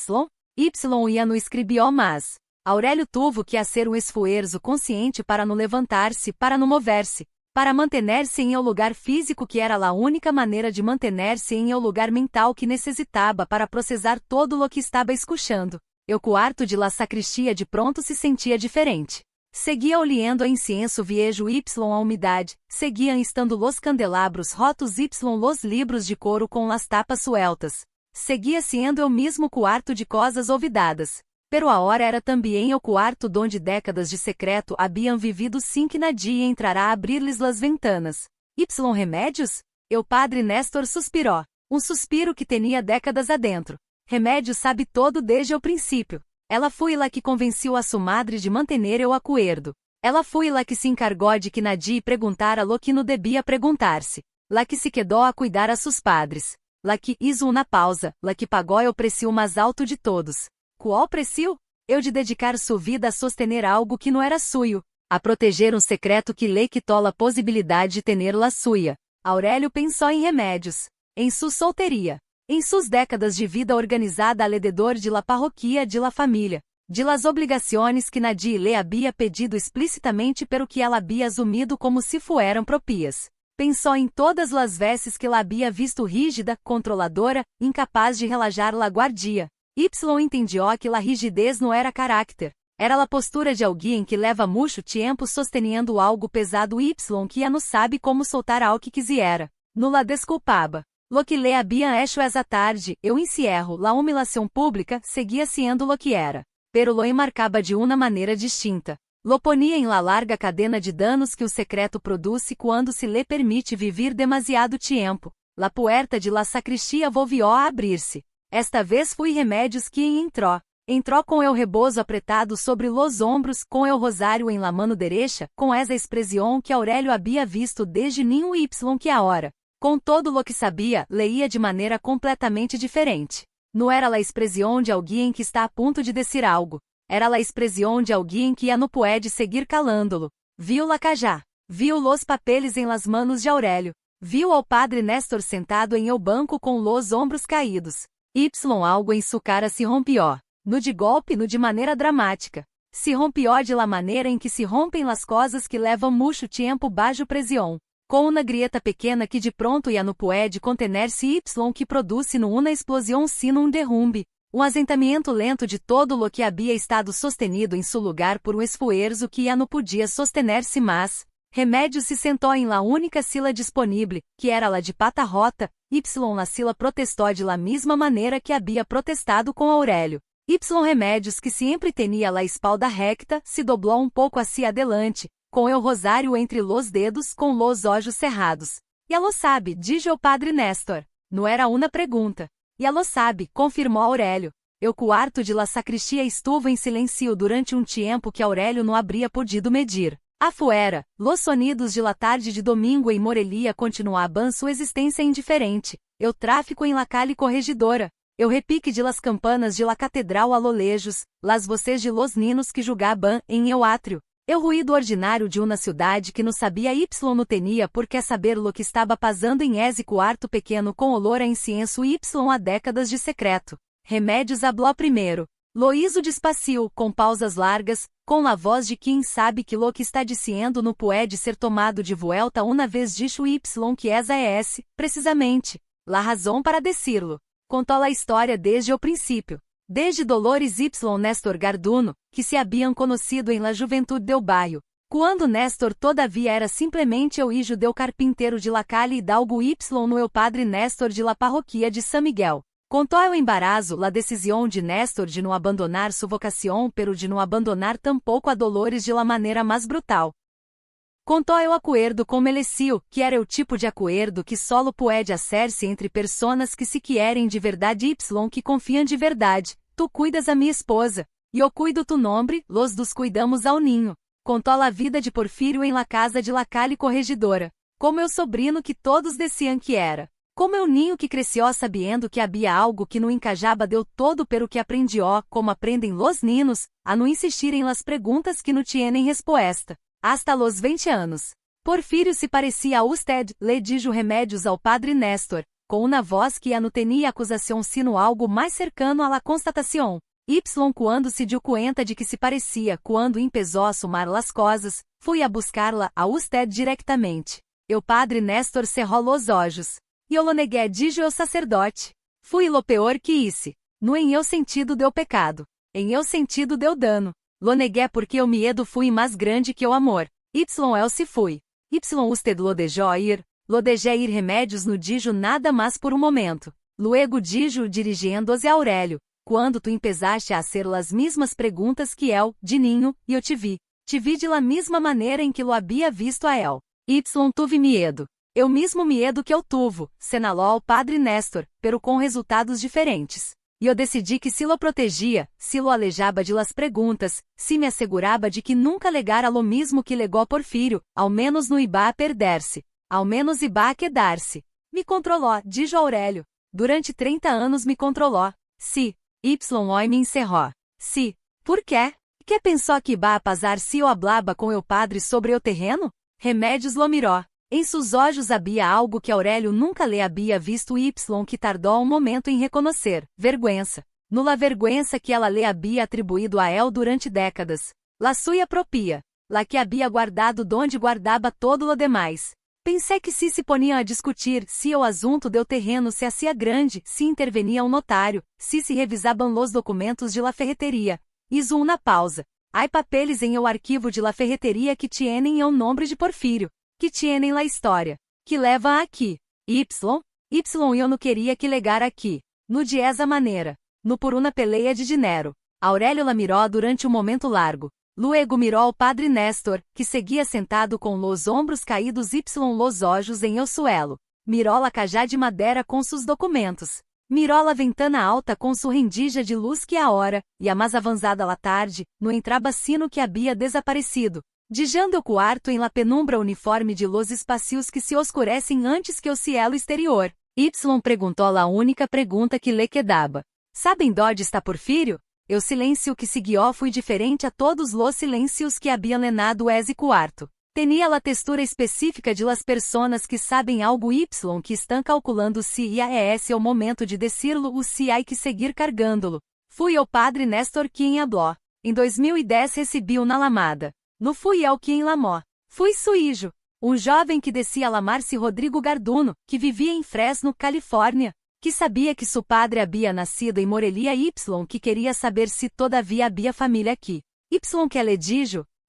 ia no escribió mas. Aurélio tuvo que hacer esforço consciente para não levantar-se, para não mover-se. Para manter-se em um lugar físico que era a única maneira de manter-se em um lugar mental que necessitava para processar todo o que estava escuchando. O quarto de la sacristia de pronto se sentia diferente. Seguia oliendo a incienso viejo y a umidade, seguiam estando los candelabros rotos y los libros de couro com las tapas sueltas. Seguia siendo eu mesmo quarto de cosas olvidadas. Pero a hora era também o quarto donde décadas de secreto haviam vivido sin que nadie entrará a abrir-lhes las ventanas. Y remédios? Eu padre Néstor suspiró. Suspiro que tinha décadas adentro. Remédio sabe todo desde o princípio. Ela foi lá que convenceu a sua madre de manter o acuerdo. Ela foi lá que se encargou de que nadie perguntara lo que não devia perguntar-se. Lá que se quedou a cuidar a sus padres. Lá que hizo uma pausa, lá que pagou o precio mais alto de todos. Qual precio? Eu de dedicar sua vida a sostener algo que não era suyo, a proteger secreto que lhe quitou a possibilidade de tener la suya. Aurélio pensou em remédios, em sua solteria, em suas décadas de vida organizada alrededor de la parroquia de la família, de las obrigações que nadie lhe havia pedido explicitamente pero que ela havia assumido como se fueram propias. Pensou em todas las vezes que la havia visto rígida, controladora, incapaz de relajar la guardia. Y entendió que la rigidez não era carácter. Era a postura de alguém que leva muito tempo sosteniendo algo pesado y que já não sabe como soltar ao que quisiera. No la desculpaba. Lo que le habían hecho esa tarde, eu encierro, la humillação pública, seguia siendo lo que era. Pero lo enmarcaba de uma maneira distinta. Lo ponia em la larga cadena de danos que o secreto produz quando se lhe permite viver demasiado tempo. La puerta de la sacristia volvió a abrir-se. Esta vez fui Remédios quem entrou. Entrou com el rebozo apretado sobre los ombros, com el rosário em la mano derecha, com essa expressão que Aurélio havia visto desde nenhum y que a hora. Com todo lo que sabia, leía de maneira completamente diferente. Não era a expressão de alguém que está a ponto de dizer algo. Era a expressão de alguém que já não pode seguir calando-lo. Viu Lacajá. Viu los papeles em las manos de Aurélio. Viu ao padre Néstor sentado em el banco com los ombros caídos. Algo em sua cara se rompió. No de golpe, no de maneira dramática. Se rompió de la maneira em que se rompem las coisas que levam muito tempo bajo presión. Com uma grieta pequena que de pronto já não pode contener-se que produz no uma explosão sino um derrumbe. Assentamento lento de todo lo que havia estado sostenido em seu lugar por esforço que já não podia sostener-se mais. Remédio se sentou em la única sila disponível, que era la de pata rota. La sila protestou de la mesma maneira que havia protestado com Aurélio. Remédios que sempre tinha la espalda recta, se doblou um pouco hacia adelante, com el rosário entre los dedos com los olhos cerrados. Ya lo sabe, dijo o padre Néstor. Não era uma pergunta. Ya lo sabe, confirmou Aurélio. O quarto de la sacristia estuvo em silêncio durante um tempo que Aurélio não habría podido medir. Afuera, los sonidos de la tarde de domingo em Morelia continuaban sua existência indiferente. O tráfico em la calle corregidora. O repique de las campanas de la catedral a lo lejos, las voces de los ninos que jogaban em el átrio. O ruído ordinário de uma cidade que não sabia não tenia por que saber lo que estava passando em esse quarto pequeno com olor a incienso há décadas de secreto. Remédios habló primeiro. Loíso despacio, com pausas largas, com a voz de quem sabe que lo que está dizendo não pode ser tomado de vuelta uma vez dicho que essa é esse, precisamente, la razão para decirlo. Contou a história desde o princípio. Desde Dolores Néstor Garduno, que se haviam conhecido em la juventude del bairro. Quando Néstor todavia era simplesmente o hijo del carpinteiro de la calle Hidalgo no el padre Néstor de la parroquia de San Miguel. Contou o embarazo, la decisão de Néstor de não abandonar sua vocação pero de não abandonar tampouco a Dolores de la maneira mais brutal. Contou o acuerdo com Melecio, que era o tipo de acuerdo que solo pode hacer-se entre personas que se querem de verdade que confiam de verdade. Tu cuidas a minha esposa, e eu cuido tu nombre, los dos cuidamos ao ninho. Contou a vida de Porfírio em la casa de la calle corregidora. Como eu sobrino que todos diziam que era. Como eu ninho que cresceu sabendo que havia algo que não encajava deu todo pero que aprendió, como aprendem los ninos, a não insistir em las perguntas que não tienen resposta. Hasta los 20 anos. Porfírio se parecia a usted, le dijo Remédios ao padre Néstor, com uma voz que já não tinha acusação sino algo mais cercano a la constatação. Quando se deu conta de que se parecia, quando empezó a sumar las cosas, fui a buscar-la a usted directamente. O padre Néstor cerrou los olhos. E eu lo negué, dijo o sacerdote. Fui lo peor que hice. No em eu sentido deu pecado. Em eu sentido deu dano. Lo negué porque o miedo fui mais grande que o amor. Y el se fui. Y usted lo dejó ir. Lo dejé ir remédios no dijo nada mais por um momento. Luego dijo dirigindo-se a Aurélio. Quando tu empezaste a hacer las mismas perguntas que él, de ninho, e eu te vi. Te vi de la mesma maneira em que lo havia visto a él. Y tuve miedo. Eu mesmo miedo que eu tuvo, senaló o padre Néstor, pero com resultados diferentes. E eu decidi que se lo protegia, se lo alejaba de las perguntas, se me assegurava de que nunca legara lo mesmo que legou Porfírio, ao menos no iba a perder-se. Ao menos iba a quedar-se. Me controlou, dijo Aurélio. Durante 30 anos me controlou. Si. Hoy me encerró. Si. Por quê? Que pensou que iba a pasar se eu hablaba com o padre sobre o terreno? Remédios lo miró. Em seus olhos havia algo que Aurélio nunca lhe havia visto y que tardou um momento em reconhecer, vergüenza. Nula vergüenza que ela lhe havia atribuído a él durante décadas. La suya propia. La que havia guardado donde guardava todo lo demais. Pensei que se poniam a discutir se o assunto do terreno se hacía grande, se intervenia um notário, se revisavam los documentos de la ferreteria. Hizo uma pausa. Há papeles em el arquivo de la ferreteria que tienen el nombre de Porfírio. Que tienen la história. Que levam aqui. Y eu não queria que legara aqui. No de esa maneira. No por uma peleia de dinheiro. Aurélio la miró durante um momento largo. Luego miró o padre Néstor, que seguia sentado com los ombros caídos y los ojos em el suelo. Miró la cajá de madeira com seus documentos. Miró la ventana alta com su rendija de luz que a hora, e a mais avançada la tarde, no entrabacino que havia desaparecido. Dijando o quarto em la penumbra uniforme de los espacios que se oscurecem antes que o cielo exterior. Y perguntou la única pergunta que lhe quedava. Sabem dónde está Porfírio? O silêncio que seguiu foi diferente a todos los silêncios que haviam lenado esse quarto. Tenia la textura específica de las personas que sabem algo y que estão calculando se esse é o momento de decirlo ou se há que seguir cargando-lo. Fui o padre Néstor quem habló. Em 2010 recebi na lamada. Não fui eu quem lamó. Fui Suíjo, um jovem que descia a lamar-se Rodrigo Garduno, que vivia em Fresno, Califórnia, que sabia que seu padre havia nascido em Morelia y que queria saber se todavia havia família aqui. Y que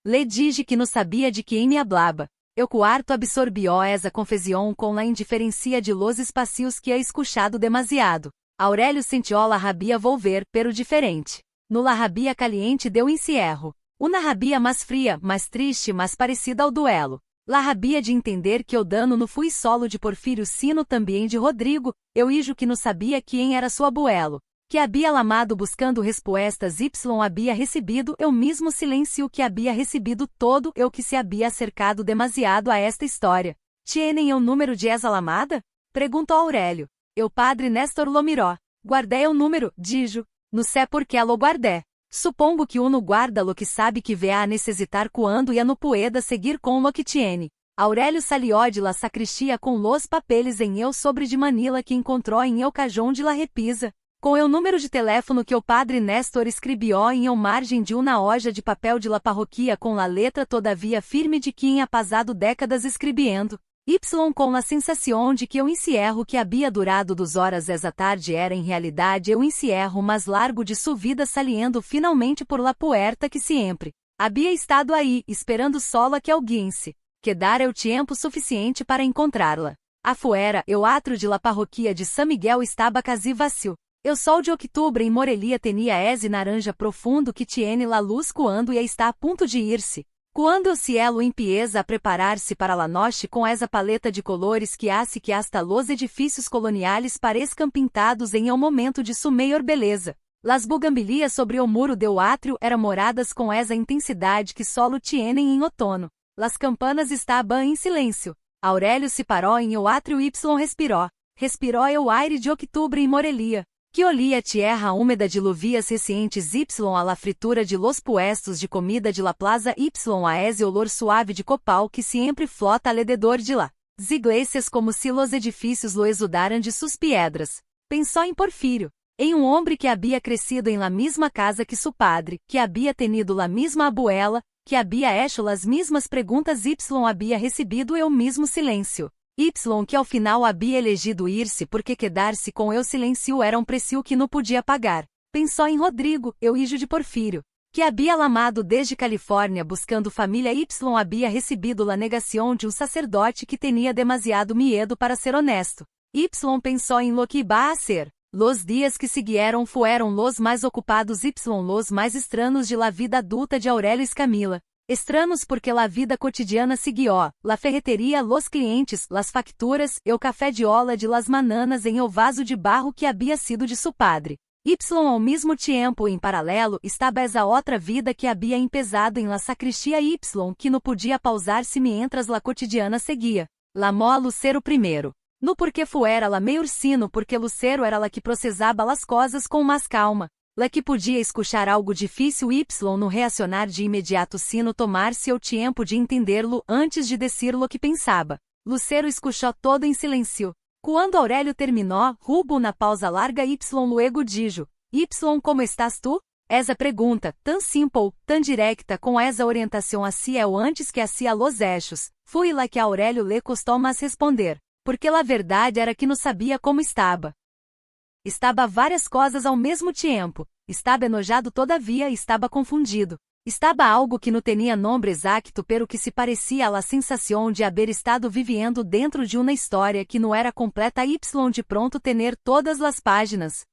le dije que não sabia de quem me hablaba. Eu quarto absorbió essa confesión com la indiferencia de los espacios que ha escuchado demasiado. Aurélio sentiu la rabia volver, pero diferente. No la rabia caliente deu encierro. Uma rabia mais fria, mais triste, mais parecida ao duelo. La rabia de entender que o dano não fui solo de Porfírio sino também de Rodrigo, eu ijo que não sabia quem era seu abuelo. Que havia lamado buscando respostas y havia recebido eu mesmo silêncio que havia recebido todo eu que se havia acercado demasiado a esta história. Tienen o número de esa lamada? Perguntou Aurélio. Eu padre Néstor lo miró. Guardei o número, dijo. Não sei por que lo guardé. Supongo que uno guarda lo que sabe que vê a necessitar quando e no pueda seguir com lo que tiene. Aurélio salió de la sacristia com los papeles em el sobre de Manila que encontrou em el cajón de la repisa. Com o número de teléfono que o padre Néstor escrevió em el margem de uma hoja de papel de la parroquia com la letra todavia firme de quem ha pasado décadas escrevendo. Y com a sensação de que o encierro que havia durado 2 horas essa tarde era em realidade o encierro mais largo de sua vida saliendo finalmente por la puerta que sempre havia estado aí, esperando solo a que alguém se quedara o tempo suficiente para encontrá-la. Afuera, o atrio de la parroquia de San Miguel estava casi vazio. O sol de outubro em Morelia tenia esse naranja profundo que tiene la luz quando e está a ponto de ir-se. Quando o cielo empieza a preparar-se para la noche com essa paleta de colores que hace que hasta los edifícios coloniales parezcam pintados em um momento de sua maior beleza. Las bugambilias sobre o muro do átrio eram moradas com essa intensidade que solo tienen em outono. Las campanas estavam em silêncio. Aurélio se parou em o átrio y respirou. Respirou o aire de outubro em Morelia. Que olía tierra húmeda de luvias recientes y a la fritura de los puestos de comida de la plaza y a ese olor suave de copal que sempre flota alrededor de lá. Iglesias como se los edifícios lo exudaran de sus piedras. Pensou em Porfírio. Em um homem que havia crescido em la mesma casa que su padre, que havia tenido la mesma abuela, que havia hecho las mesmas perguntas y havia recebido o mesmo silêncio. Y que ao final havia elegido ir-se porque quedar-se com eu silêncio era um preço que não podia pagar. Pensou em Rodrigo, eu hijo de Porfírio. que había lamado desde Califórnia buscando família Y había recebido la negação de um sacerdote que tinha demasiado miedo para ser honesto. Y pensou em lo que iba a ser. Los dias que siguieron fueron los mais ocupados y los mais estranhos de la vida adulta de Aurélio Escamilla. Estranhos porque la vida cotidiana siguió, la ferreteria, los clientes, las facturas, el café de ola de las mananas em el vaso de barro que había sido de su padre. Y ao mesmo tempo em paralelo estava essa outra vida que havia empezado em la sacristia Y que não podia pausar-se mientras la cotidiana seguia. Lamó Lucero primeiro. No porque fuera la meio ursino porque Lucero era la que processava las coisas com mais calma. La que podia escuchar algo difícil Y no reacionar de imediato sino tomar-se o tempo de entender-lo antes de decir lo que pensava. Lucero escuchou todo em silêncio. Quando Aurélio terminou, rubo na pausa larga Y luego dijo, Y, como estás tu? Essa pergunta, tão simple, tão directa com essa orientação assim é o antes que assim a los eixos, foi lá que a Aurélio lhe custou mais responder, porque a verdade era que não sabia como estava. Estava várias coisas ao mesmo tempo, estava enojado todavia e estava confundido. Estava algo que não tinha nome exato pero que se parecia a sensação de haver estado vivendo dentro de uma história que não era completa Y de pronto tener todas as páginas.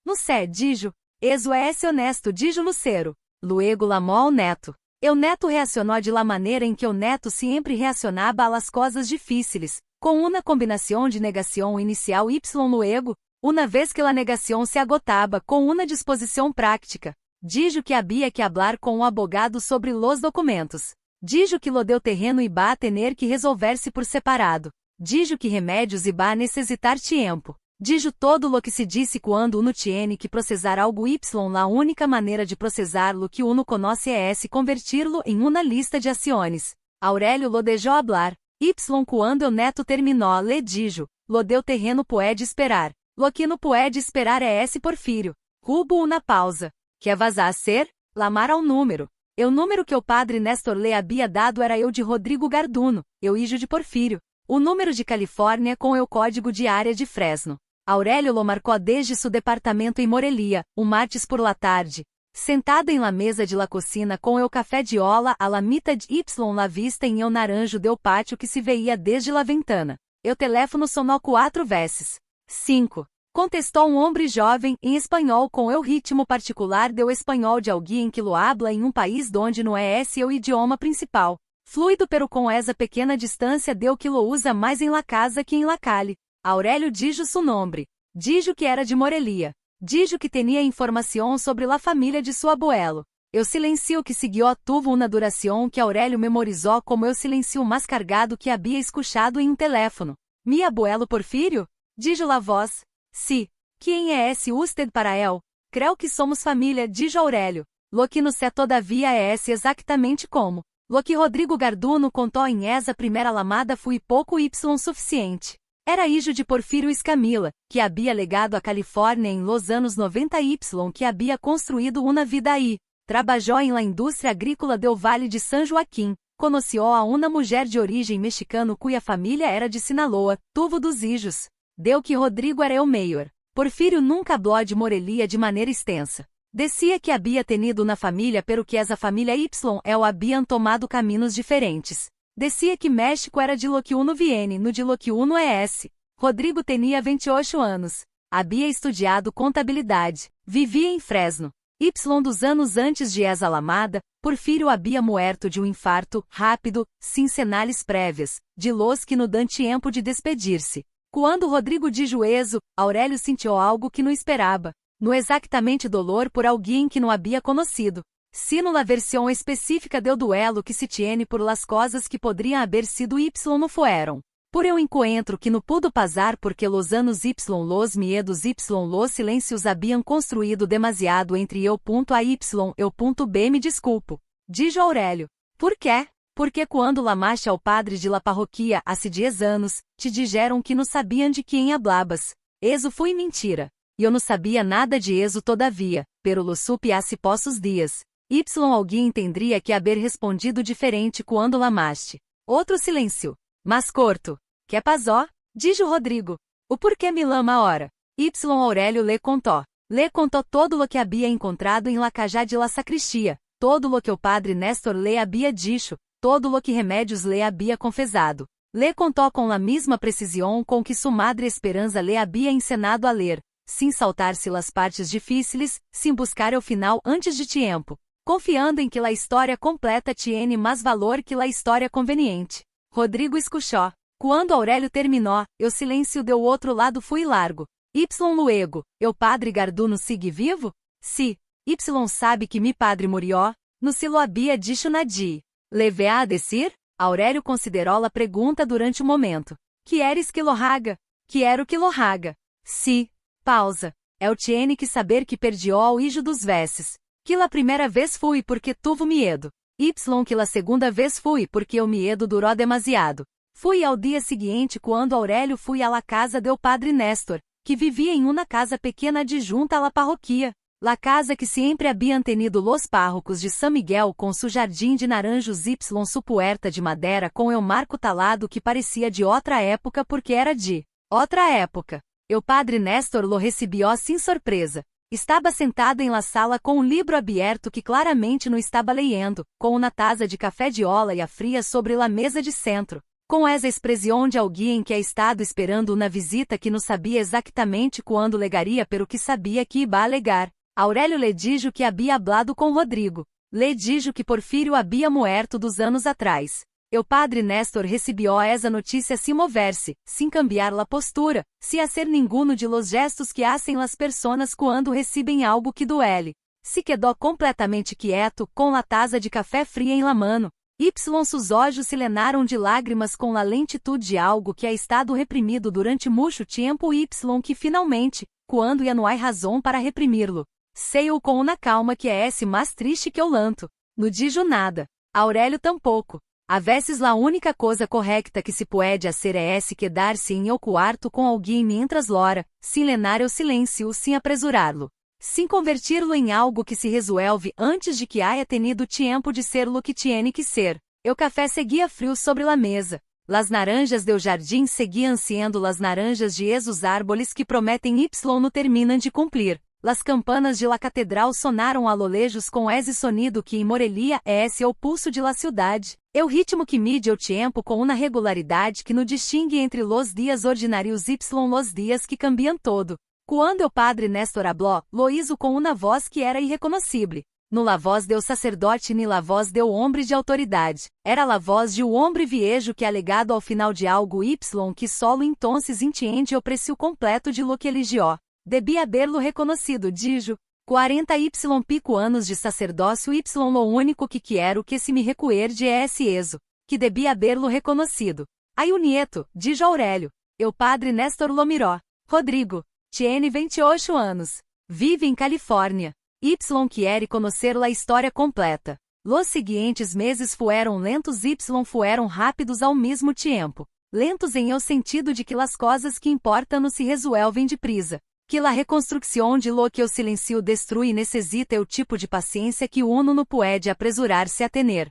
No sé, dijo, eso es honesto, dijo Lucero. Luego lamó ao neto. El neto reacionou de la maneira em que o neto sempre reacionava a las coisas difíceis, com uma combinação de negação inicial Y luego, uma vez que a negação se agotava com uma disposição prática. Dijo que havia que hablar com o abogado sobre los documentos. Dijo que lo deu terreno iba a tener que resolver-se por separado. Dijo que remédios iba a necessitar tempo. Dijo todo lo que se disse quando uno tiene que processar algo Y, la única maneira de processar-lo que uno conoce es convertir-lo em uma lista de ações. Aurélio lo deixou hablar. Y quando o neto terminou le dijo, lo deu terreno puede esperar. Lo que no puede esperar é esse Porfírio. Rubo una pausa. Quer vazar a ser? Lamar ao número. O número que o padre Néstor lhe havia dado era eu de Rodrigo Garduno, eu hijo de Porfírio. O número de Califórnia com o código de área de Fresno. Aurélio lo marcou desde seu departamento em Morelia, martes por la tarde. Sentado em la mesa de la cocina com o café de ola a la mitad Y la vista em el naranjo del pátio que se veía desde la ventana. O teléfono sonou 4 vezes. 5. Contestou um homem jovem em espanhol com o ritmo particular do espanhol de alguém que lo habla em país donde não é esse o idioma principal. Fluido pero com essa pequena distância deu que lo usa mais em la casa que em la calle. Aurélio dijo su nombre. Dijo que era de Morelia. Dijo que tinha informação sobre la família de seu abuelo. O silencio que seguiu tuvo uma duração que Aurélio memorizou como o silencio mais cargado que havia escuchado em teléfono. Mi abuelo Porfírio? Dijo la voz. Sí. Quem é esse usted para él? Creo que somos família, dijo Aurélio. Lo que no sé todavia é esse exatamente como. Lo que Rodrigo Garduno contou em essa primeira lamada foi pouco Y suficiente. Era hijo de Porfírio Escamilla, que havia legado a Califórnia em los anos 90 Y que havia construído uma vida aí. Trabalhou em la indústria agrícola do Vale de San Joaquim. Conheceu a uma mulher de origem mexicana cuja família era de Sinaloa, tuvo dos hijos. Deu que Rodrigo era o maior. Porfírio nunca habló de Morelia de maneira extensa. Decía que havia tenido na família pero que essa família Y o haviam tomado caminhos diferentes. Decía que México era de lo que uno viene, no de lo que uno é esse. Rodrigo tinha 28 anos. Havia estudiado contabilidade. Vivia em Fresno. Y dos anos antes de essa lamada, Porfírio havia muerto de um infarto, rápido, sem sinais prévias, de los que no dan tempo de despedir-se. Quando Rodrigo dijo eso, Aurélio sentiu algo que não esperava. No exactamente dolor por alguém que não havia conhecido. Sino la versão específica do duelo que se tiene por las cosas que poderiam haber sido Y no fueron. Por eu encontro que no pudo pasar porque los anos Y los miedos Y los silêncios haviam construído demasiado entre eu ponto A Y eu ponto B me desculpo. Dijo Aurélio. Por quê? Porque quando lamaste ao padre de la parroquia há 10 anos, te dijeron que não sabiam de quem hablabas. Eso foi mentira. E eu não sabia nada de eso todavia, pero lo supe hace poucos dias. Y alguém entenderia que haver respondido diferente quando lamaste. Outro silêncio. Mas corto. Que pasó? Dijo Rodrigo. O porquê me lama agora? Y Aurélio lhe contou. Le contou todo o que havia encontrado em la cajá de la sacristia. todo lo que o padre Néstor lhe havia dicho, todo lo que Remédios lhe havia confessado. Le contó com la misma precisión com que su madre Esperanza le havia ensinado a ler, sem saltar-se las partes difíceis, sem buscar o final antes de tiempo, confiando em que la história completa tiene mais valor que la história conveniente. Rodrigo escuchó. Quando Aurélio terminou, o silêncio do outro lado foi largo. Y luego, o padre Garduno sigue vivo? Si. Y sabe que mi padre murió, no se lo havia dicho nadie. Leve a decir? Aurélio considerou a pergunta durante um momento. Queres que lo haga? Quero que lo haga. Si. Pausa. Eu tiene que saber que perdió ao hijo dos veces. Que la primeira vez fui porque tuvo miedo. Y que la segunda vez fui porque o miedo durou demasiado. Fui ao dia seguinte quando Aurélio fui à la casa do padre Néstor, que vivia em uma casa pequena adjunta à la parroquia. La casa que sempre haviam tenido los párrocos de San Miguel com su jardim de naranjos y su puerta de madeira com el marco talado que parecia de outra época porque era de outra época. O padre Néstor lo recebió sem surpresa. Estava sentado em la sala com um livro aberto que claramente não estava lendo, com uma taça de café de ola e a fria sobre la mesa de centro. Com essa expressão de alguém que ha estado esperando uma visita que não sabia exatamente quando legaria pero que sabia que iba a legar. Aurélio le dijo que havia hablado com Rodrigo. Le dijo que Porfírio havia muerto 2 anos atrás. O padre Néstor recebió essa notícia sem mover-se, sem cambiar la postura, sem hacer ninguno de los gestos que hacen las personas quando recebem algo que duele. Se quedou completamente quieto, com la taza de café fria em la mano. Y sus olhos se llenaram de lágrimas com la lentitud de algo que ha estado reprimido durante muito tempo y que finalmente, quando ya não há razão para reprimir-lo, sei-o com uma calma que é mais triste que o lanto. No dijo nada. Aurélio tampouco. A veces la única coisa correcta que se pode hacer é quedar-se em el quarto com alguém mientras lora, sem lenar o silêncio, sem apresurá-lo. Sem converti-lo em algo que se resuelve antes de que haya tenido tempo de ser lo que tiene que ser. O café seguia frio sobre la mesa. Las naranjas do jardim seguiam sendo las naranjas de esos árboles que prometem y no terminam de cumplir. Las campanas de la catedral sonaram a lo lejos com esse sonido que em Morelia é o pulso de la cidade. O ritmo que mide o tempo com uma regularidade que no distingue entre los dias ordinários y los dias que cambiam todo. Quando o padre Néstor habló, lo hizo com uma voz que era irreconhecível. No la voz del sacerdote ni la voz del hombre de autoridade. Era la voz de um homem viejo que alegado ao final de algo y que solo entonces entiende o preço completo de lo que eligió. Debia haberlo reconhecido, dijo. 40 y pico anos de sacerdócio y lo único que quero que se me recuerde é esse eso. Que debia haberlo reconhecido. Aí o nieto, dijo Aurélio. O padre Néstor lo miró. Rodrigo. Tiene 28 anos. Vive em Califórnia. Y quiere conocer la história completa. Los siguientes meses fueron lentos y fueron rápidos ao mesmo tempo. Lentos em el sentido de que las coisas que importam não se resuelvem deprisa. Que la reconstrução de lo que o silencio destrui necessita o tipo de paciência que uno não pode apresurar-se a tener.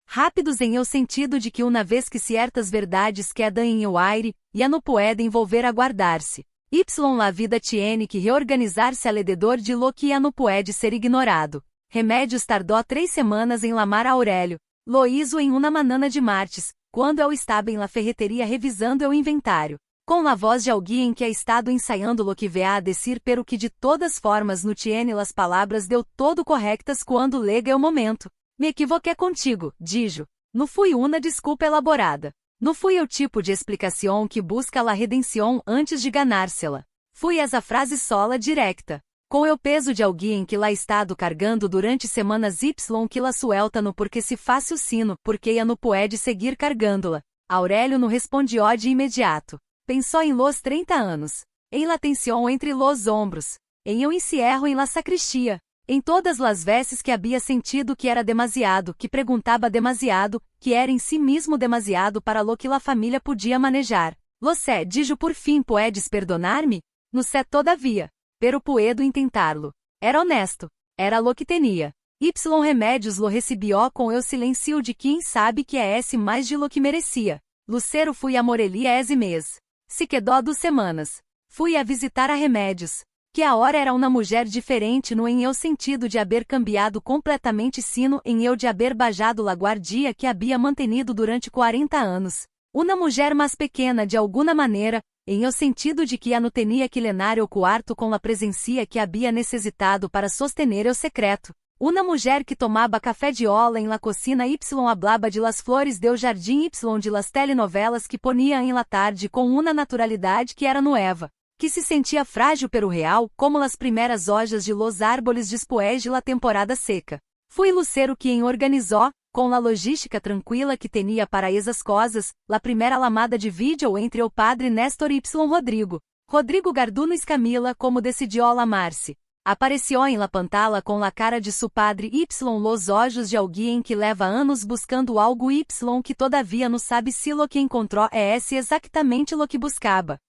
Rápidos em el sentido de que uma vez que certas verdades quedam em el aire, ya não podem volver a guardar-se. Y la vida tiene que reorganizar-se alrededor de lo que ya não pode ser ignorado. Remédios tardou 3 semanas em lamar a Aurélio. Lo hizo em uma manana de martes, quando eu estava em la ferreteria revisando o inventário. Com a voz de alguém que ha estado ensaiando lo que vea a decir pero que de todas formas no tiene las palavras deu todo correctas quando lega o momento. Me equivoquei contigo, dijo. Não fui uma desculpa elaborada. Não fui o tipo de explicação que busca la redenção antes de ganársela. Fui essa frase sola directa. Com o peso de alguém que lá estado cargando durante semanas y que la suelta no porque se faz o sino, porque ya não pode seguir cargando-la. Aurélio não respondió de imediato. Pensou em los 30 anos. Em la tensión entre los ombros. Em o encierro em la sacristia. Em todas las veces que havia sentido que era demasiado, que perguntava demasiado, que era em si mesmo demasiado para lo que la família podia manejar. Lo sé, dijo por fim, puedes perdonar-me? No sé todavia. Pero puedo intentarlo. Era honesto. Era lo que tenia. Y Remédios lo recebió com o silêncio de quem sabe que é esse mais de lo que merecia. Lucero fui a Morelia esse mês. Se quedou 2 semanas. Fui a visitar a Remédios. Que agora era uma mulher diferente no em eu sentido de haver cambiado completamente sino em eu de haver bajado la guardia que havia mantenido durante 40 anos. Uma mulher mais pequena de alguma maneira, em eu sentido de que a no tenia que lenar o quarto com a presencia que havia necessitado para sostener o secreto. Uma mulher que tomava café de ola em la cocina y hablaba de las flores del jardim y de las telenovelas que ponia em la tarde com uma naturalidade que era nueva. Que se sentia frágil pero real, como las primeiras hojas de los árboles después de la temporada seca. Fui Lucero quem organizou, com la logística tranquila que tenia para esas coisas, la primeira lamada de vídeo entre o padre Néstor y Rodrigo. Rodrigo Garduno Escamila como decidiu amar-se. Apareció em la pantalla com la cara de su padre y los olhos de alguém que leva anos buscando algo y que todavia não sabe se lo que encontrou é esse exatamente lo que buscava.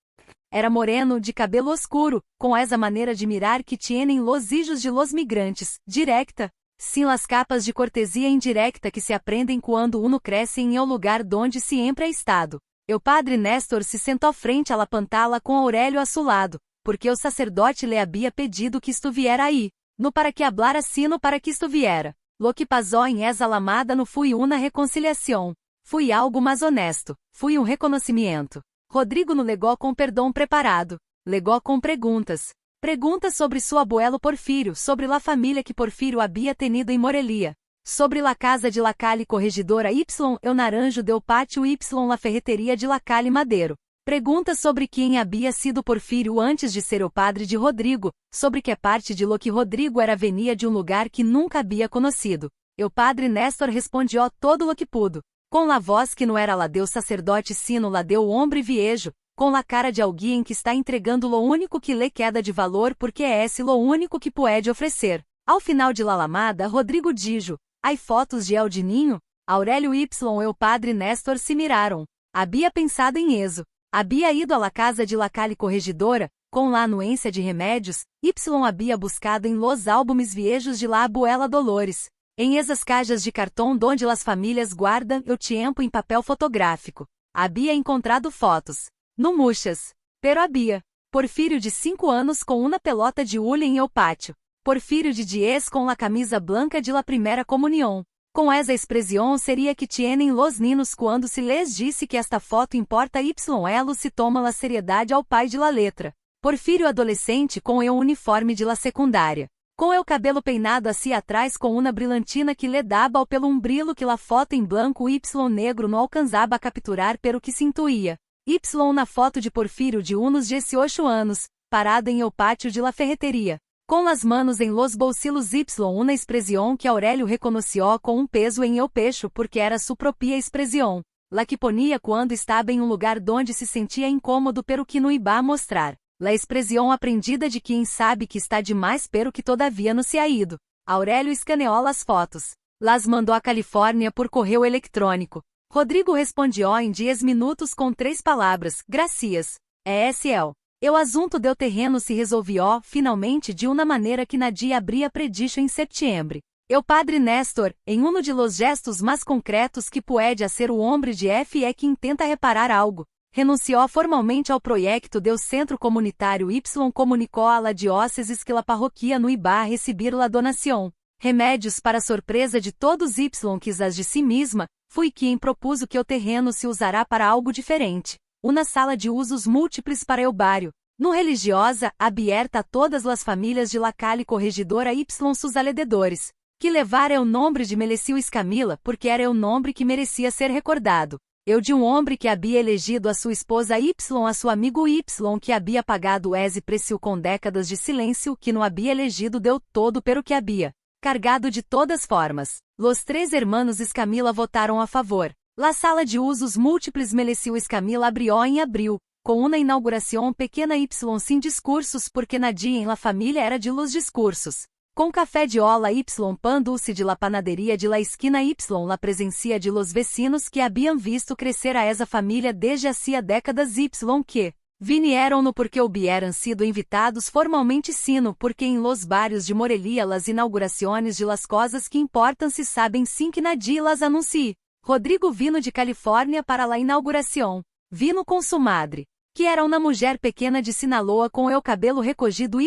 Era moreno, de cabelo oscuro, com essa maneira de mirar que tienen los hijos de los migrantes, directa, sim las capas de cortesia indirecta que se aprendem quando uno cresce em el lugar donde sempre é estado. O padre Néstor se sentou frente à la pantalla com Aurélio a su lado, porque o sacerdote lhe havia pedido que estuviera aí, no para que hablara sino para que estuviera. Lo que pasó em esa lamada não foi uma reconciliação, foi algo mais honesto, foi reconhecimento. Rodrigo no legou com perdão preparado, legou com perguntas. Perguntas sobre seu abuelo Porfírio, sobre la família que Porfírio havia tenido em Morelia, sobre la casa de la Calle Corregidora y el naranjo del pátio y la ferreteria de la Calle Madeiro. Perguntas sobre quem havia sido Porfírio antes de ser o padre de Rodrigo, sobre que parte de lo que Rodrigo era venia de um lugar que nunca havia conhecido. O padre Néstor respondió todo lo que pudo, com la voz que não era la deu sacerdote sino la deu hombre viejo, com la cara de alguém que está entregando lo único que lhe queda de valor porque é esse lo único que pode oferecer. Ao final de la lamada, Rodrigo dijo, "Há fotos de El de Ninho?" Aurélio y o padre Néstor se miraram. Havia pensado em eso. Havia ido à la casa de la Calle Corregidora, com la anuência de remédios, y havia buscado em los álbumes viejos de la abuela Dolores. Em esas cajas de cartão donde las famílias guardam o tempo em papel fotográfico. Havia encontrado fotos. No muchas. Pero havia. Porfírio de 5 anos com uma pelota de hule em el pátio. Porfírio de 10 com la camisa blanca de la primeira comunião. Com essa expressão seria que tienen los ninos quando se les disse que esta foto importa y elo se toma la seriedade ao pai de la letra. Porfírio adolescente com o uniforme de la secundária. Com o cabelo peinado assim atrás com uma brilhantina que lhe dava pelo um brilho que la foto em branco y negro não alcançava a capturar pero que se intuía. Y na foto de Porfírio de unos 18 anos, parado em el pátio de la ferreteria. Com las manos em los bolsillos y uma expressão que Aurélio reconheceu com um peso em el pecho porque era sua própria expressão, la que ponia quando estava em um lugar donde se sentia incômodo pero que não iba a mostrar, la expressão aprendida de quem sabe que está demais pero que todavia não se ha ido. Aurélio escaneou las fotos, las mandou à Califórnia por correio eletrônico. Rodrigo respondió em 10 minutos com 3 palavras, gracias, ESL. O assunto do terreno se resolvió, finalmente de uma maneira que Nadia habría predicho em setembro. O padre Néstor, em um de los gestos mais concretos que pode ser o homem de F é quem tenta reparar algo, renunciou formalmente ao projeto do Centro Comunitário y comunicou à la dióceses que la parroquia no iba a receber la donação. Remédios para surpresa de todos y quizás de si mesma, fui quem propuso que o terreno se usará para algo diferente. Uma sala de usos múltiplos para el barrio, no religiosa, aberta a todas as famílias de la Calle Corregidora y sus alrededores, que levara o nome de Melecil Escamila porque era o nome que merecia ser recordado. Eu de um homem que havia elegido a sua esposa Y a seu amigo Y que havia pagado esse preço com décadas de silêncio que não havia elegido deu todo pero que havia cargado de todas formas. Los 3 hermanos Escamila votaram a favor. La sala de usos múltiplos Melecil Escamila abrió em abril, com uma inauguração pequena y sem discursos porque Nadia em la família era de los discursos. Com café de ola y pan dulce de la panaderia de la esquina y la presencia de los vecinos que haviam visto crescer a essa família desde hacía décadas y que vinieron no porque hubieran sido invitados formalmente sino porque em los barrios de Morelia las inaugurações de las cosas que importam se sabem sim que Nadia las anuncie. Rodrigo vino de Califórnia para la inauguração. Vino com sua madre. Que era uma mulher pequena de Sinaloa com el cabelo recogido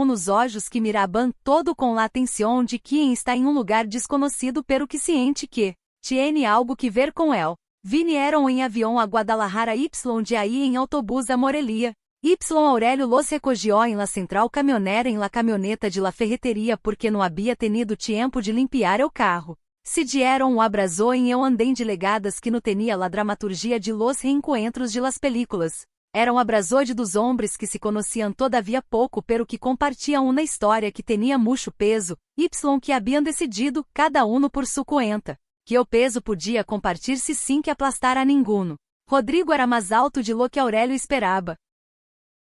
nos olhos que miraban todo com la atenção de quem está em um lugar desconhecido pero que siente que tiene algo que ver com el. Vinieron em avião a Guadalajara de aí em autobús a Morelia. Aurélio los recogió en la central camionera en la camioneta de la ferreteria porque não havia tenido tiempo de limpiar el carro. Se dieron abraço em el andén de legadas que no tenia la dramaturgia de los reencontros de las películas. Era um abraço de dos hombres que se conheciam todavia pouco pero que compartiam uma história que tinha mucho peso, que haviam decidido, cada uno por sua conta, que o peso podia compartir-se sem que aplastar a ninguno. Rodrigo era mais alto de lo que Aurélio esperava.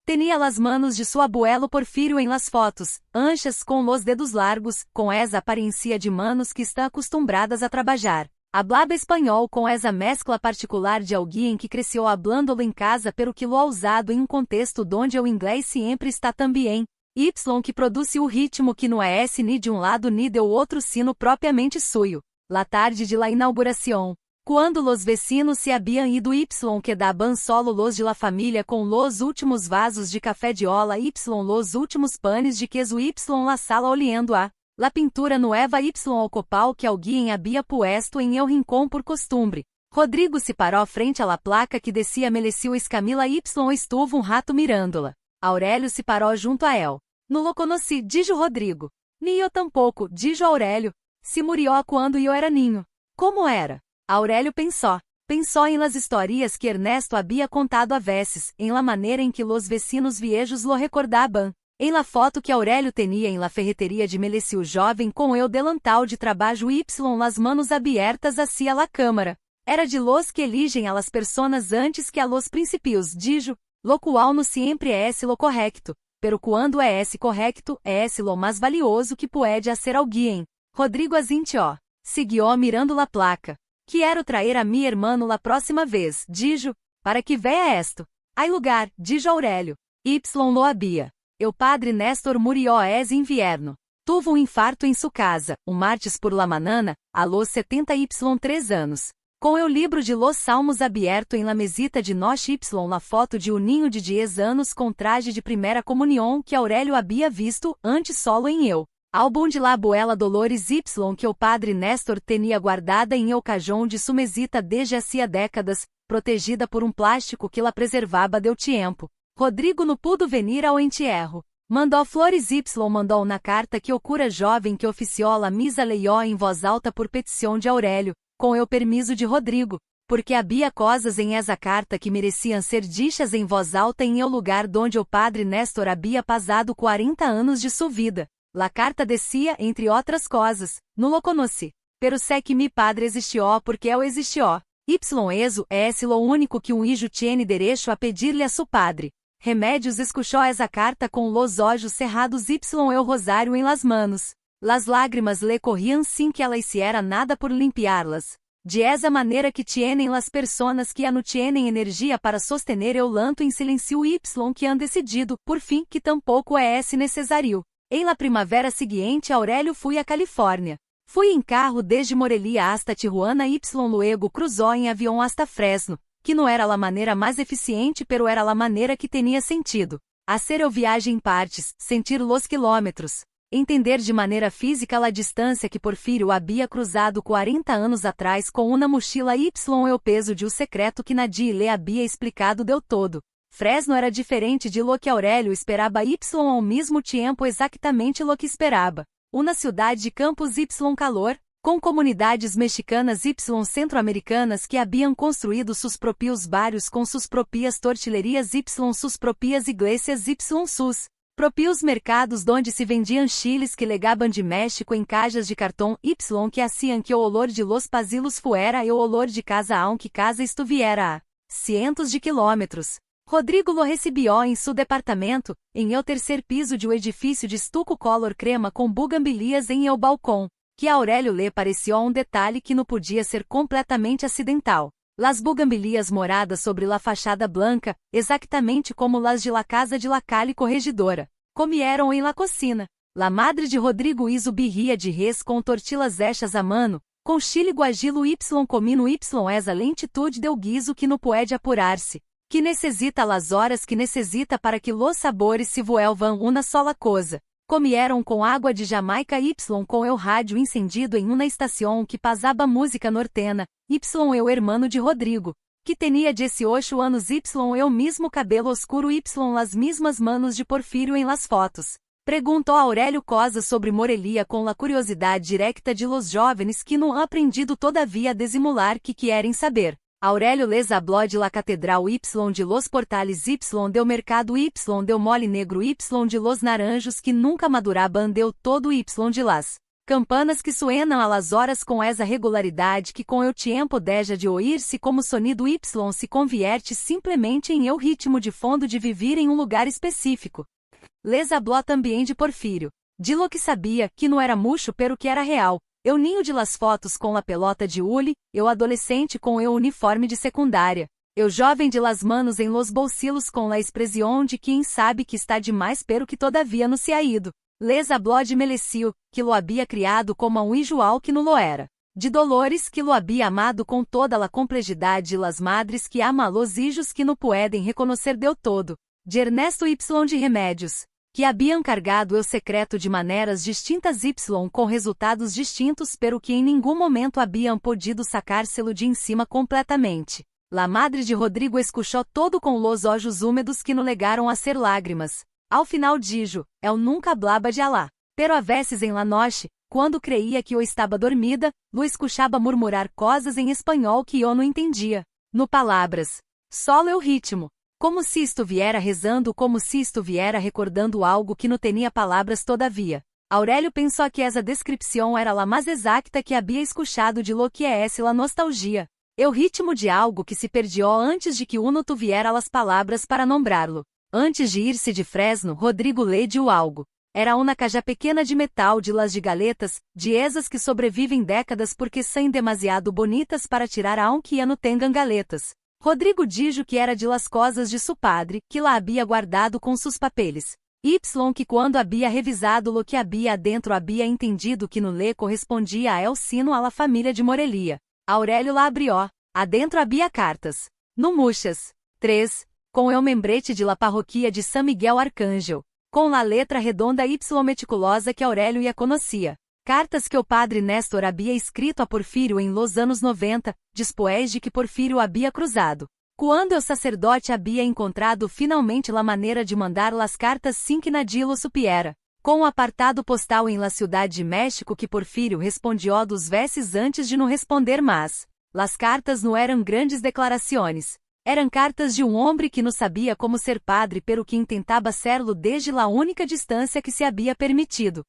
Tenía las manos de su abuelo Porfírio em las fotos, anchas com los dedos largos, com essa aparência de manos que estão acostumbradas a trabalhar. Hablaba espanhol com essa mescla particular de alguém que cresceu hablando-lo em casa pero que lo ha usado em um contexto donde o inglês sempre está também. Que produz o ritmo que não é ni de um lado ni de outro sino propriamente suyo. La tarde de la inauguração. Quando los vecinos se haviam ido quedaban solo los de la família com los últimos vasos de café de ola los últimos panes de queso la sala olhando a la pintura nueva ao copal que alguém havia puesto em el rincón por costumbre. Rodrigo se parou frente à la placa que decía Melecil Escamila estuvo um rato mirándola. Aurélio se parou junto a el. No lo conocí, dijo Rodrigo. Ni eu tampouco, dijo Aurélio. Se murió quando eu era niño. Como era? Aurélio pensou em las historias que Ernesto havia contado a veces, em la maneira em que los vecinos viejos lo recordaban, em la foto que Aurélio tenia em la ferreteria de Melecil jovem com el delantal de trabalho las manos abiertas hacia la câmara. Era de los que eligem a las personas antes que a los principios, dijo, lo qual no siempre es lo correcto, pero quando es correcto, es lo mais valioso que puede hacer alguém. Rodrigo asintió. Siguió mirando la placa. Quero traer a mi hermano la próxima vez, dijo, para que vea esto. Hay lugar, dijo Aurélio. Lo había. El padre Néstor murió es invierno. Tuvo infarto em sua casa, martes por la manana, a los 73 anos. Com el libro de los salmos abierto em la mesita de noche la foto de ninho de 10 anos com traje de primeira comunhão que Aurélio havia visto, antes solo em eu. Álbum de la abuela Dolores que o padre Néstor tenia guardada em el cajón de sua mesita desde hacía décadas, protegida por plástico que la preservava del tiempo. Rodrigo não pudo venir ao entierro. Mandou flores mandou na carta que o cura jovem que oficiou la misa leyó em voz alta por petição de Aurélio, com el permiso de Rodrigo, porque havia coisas em essa carta que mereciam ser dichas em voz alta em el lugar donde o padre Néstor havia passado 40 anos de sua vida. La carta decía, entre outras coisas, no lo conocí, pero sé que mi padre existió porque eu existió. Eso es lo único que hijo tiene derecho a pedirle a su padre. Remédios escuchó essa carta com los olhos cerrados el rosário em las manos. Las lágrimas le corriam sin que ela hiciera nada por limpiarlas. De esa maneira que tienen las personas que no tienen energia para sostener el lanto em silencio que han decidido, por fim, que tampouco es necesário. Em la primavera seguinte Aurélio fui a Califórnia. Fui em carro desde Morelia hasta Tijuana luego cruzou em avião hasta Fresno, que não era a maneira mais eficiente pero era a maneira que tinha sentido. Hacer o viagem em partes, sentir los quilômetros. Entender de maneira física a distância que Porfírio havia cruzado 40 anos atrás com uma mochila e o peso de o secreto que Nadie le havia explicado del todo. Fresno era diferente de lo que Aurélio esperava ao mesmo tempo exatamente lo que esperava. Uma cidade de campos calor, com comunidades mexicanas centro-americanas que haviam construído seus próprios bairros com suas próprias tortillerias suas próprias iglesias sus próprios mercados donde se vendiam chiles que legaban de México em cajas de cartão que hacían que o olor de los pasilos fuera e o olor de casa aunque casa estuviera a cientos de quilômetros. Rodrigo lo recebió em seu departamento, em el terceiro piso de um edifício de estuco color crema com bugambilias em el balcão, que a Aurélio le pareció detalhe que não podia ser completamente acidental. Las bugambilias moradas sobre la fachada blanca, exactamente como las de la casa de la Cali Corregidora, comieron em la cocina. La madre de Rodrigo hizo birria de res com tortillas hechas a mano, com chile guajilo comino essa lentitude del guiso que não pode apurar-se. que necessita las horas que necessita para que los sabores se vuelvan una sola cosa. Comieron com água de Jamaica y com el rádio incendido em uma estação que pasaba música nortena, y eu hermano de Rodrigo, que tinha 18 anos y eu mismo cabelo oscuro y las mismas manos de Porfírio em las fotos. Perguntou Aurélio Cosa sobre Morelia com la curiosidade directa de los jóvenes que não aprendido todavia a disimular que querem saber. Aurélio les habló de la catedral y de los portales y del mercado y del mole negro y de los naranjos que nunca maduraban deu todo y de las campanas que suenam a las horas com essa regularidade que com el tiempo deja de oír-se como sonido y se convierte simplesmente em el ritmo de fundo de vivir em um lugar específico. Les habló também de Porfírio. De lo que sabia, que não era mucho pero que era real. Eu ninho de las fotos com la pelota de hule, eu adolescente com eu uniforme de secundária. Eu jovem de las manos em los bolsillos com la expresión de quem sabe que está demais pero que todavia não se ha ido. Les habló de Melecio, que lo había criado como a um igual que não lo era. De Dolores, que lo había amado com toda la complexidade de las madres que ama los hijos que não pueden reconocer deu todo. De Ernesto y de Remédios, que haviam cargado el secreto de maneiras distintas y com resultados distintos pero que em nenhum momento haviam podido sacárselo de em cima completamente. La madre de Rodrigo escuchou todo com los olhos húmedos que no legaram a ser lágrimas. Ao final dijo, eu nunca hablaba de Alá. Pero a veces em la noche, quando creía que eu estava dormida, lo escuchaba murmurar coisas em espanhol que eu não entendia. No palavras. Solo el ritmo. Como se estuviera rezando, como se estuviera recordando algo que não tinha palavras todavia. Aurélio pensou que essa descrição era a mais exata que havia escuchado de lo que é la nostalgia. El ritmo de algo que se perdió antes de que uno tuviera las palavras para nombrarlo. Antes de ir-se de Fresno, Rodrigo leu algo. Era uma caixa pequena de metal de las de galetas, de esas que sobrevivem décadas porque são demasiado bonitas para tirar aunque não tenham galetas. Rodrigo dijo que era de las cosas de su padre, que la había guardado com sus papeles. Y que quando había revisado lo que había adentro había entendido que no le correspondia a el sino a la família de Morelia. Aurélio la abrió. Adentro había cartas. Muchas. 3. Com el membrete de la parroquia de San Miguel Arcángel. Com la letra redonda y meticulosa que Aurélio ya conhecia. Cartas que o padre Néstor havia escrito a Porfírio em los anos 90, depois de que Porfírio havia cruzado. Quando o sacerdote havia encontrado finalmente la maneira de mandar las cartas sin que nadie lo supiera. Com o apartado postal em la Ciudad de México que Porfírio respondió 2 vezes antes de não responder mas. Las cartas não eram grandes declarações. Eram cartas de um homem que não sabia como ser padre pero que intentava serlo desde la única distância que se havia permitido.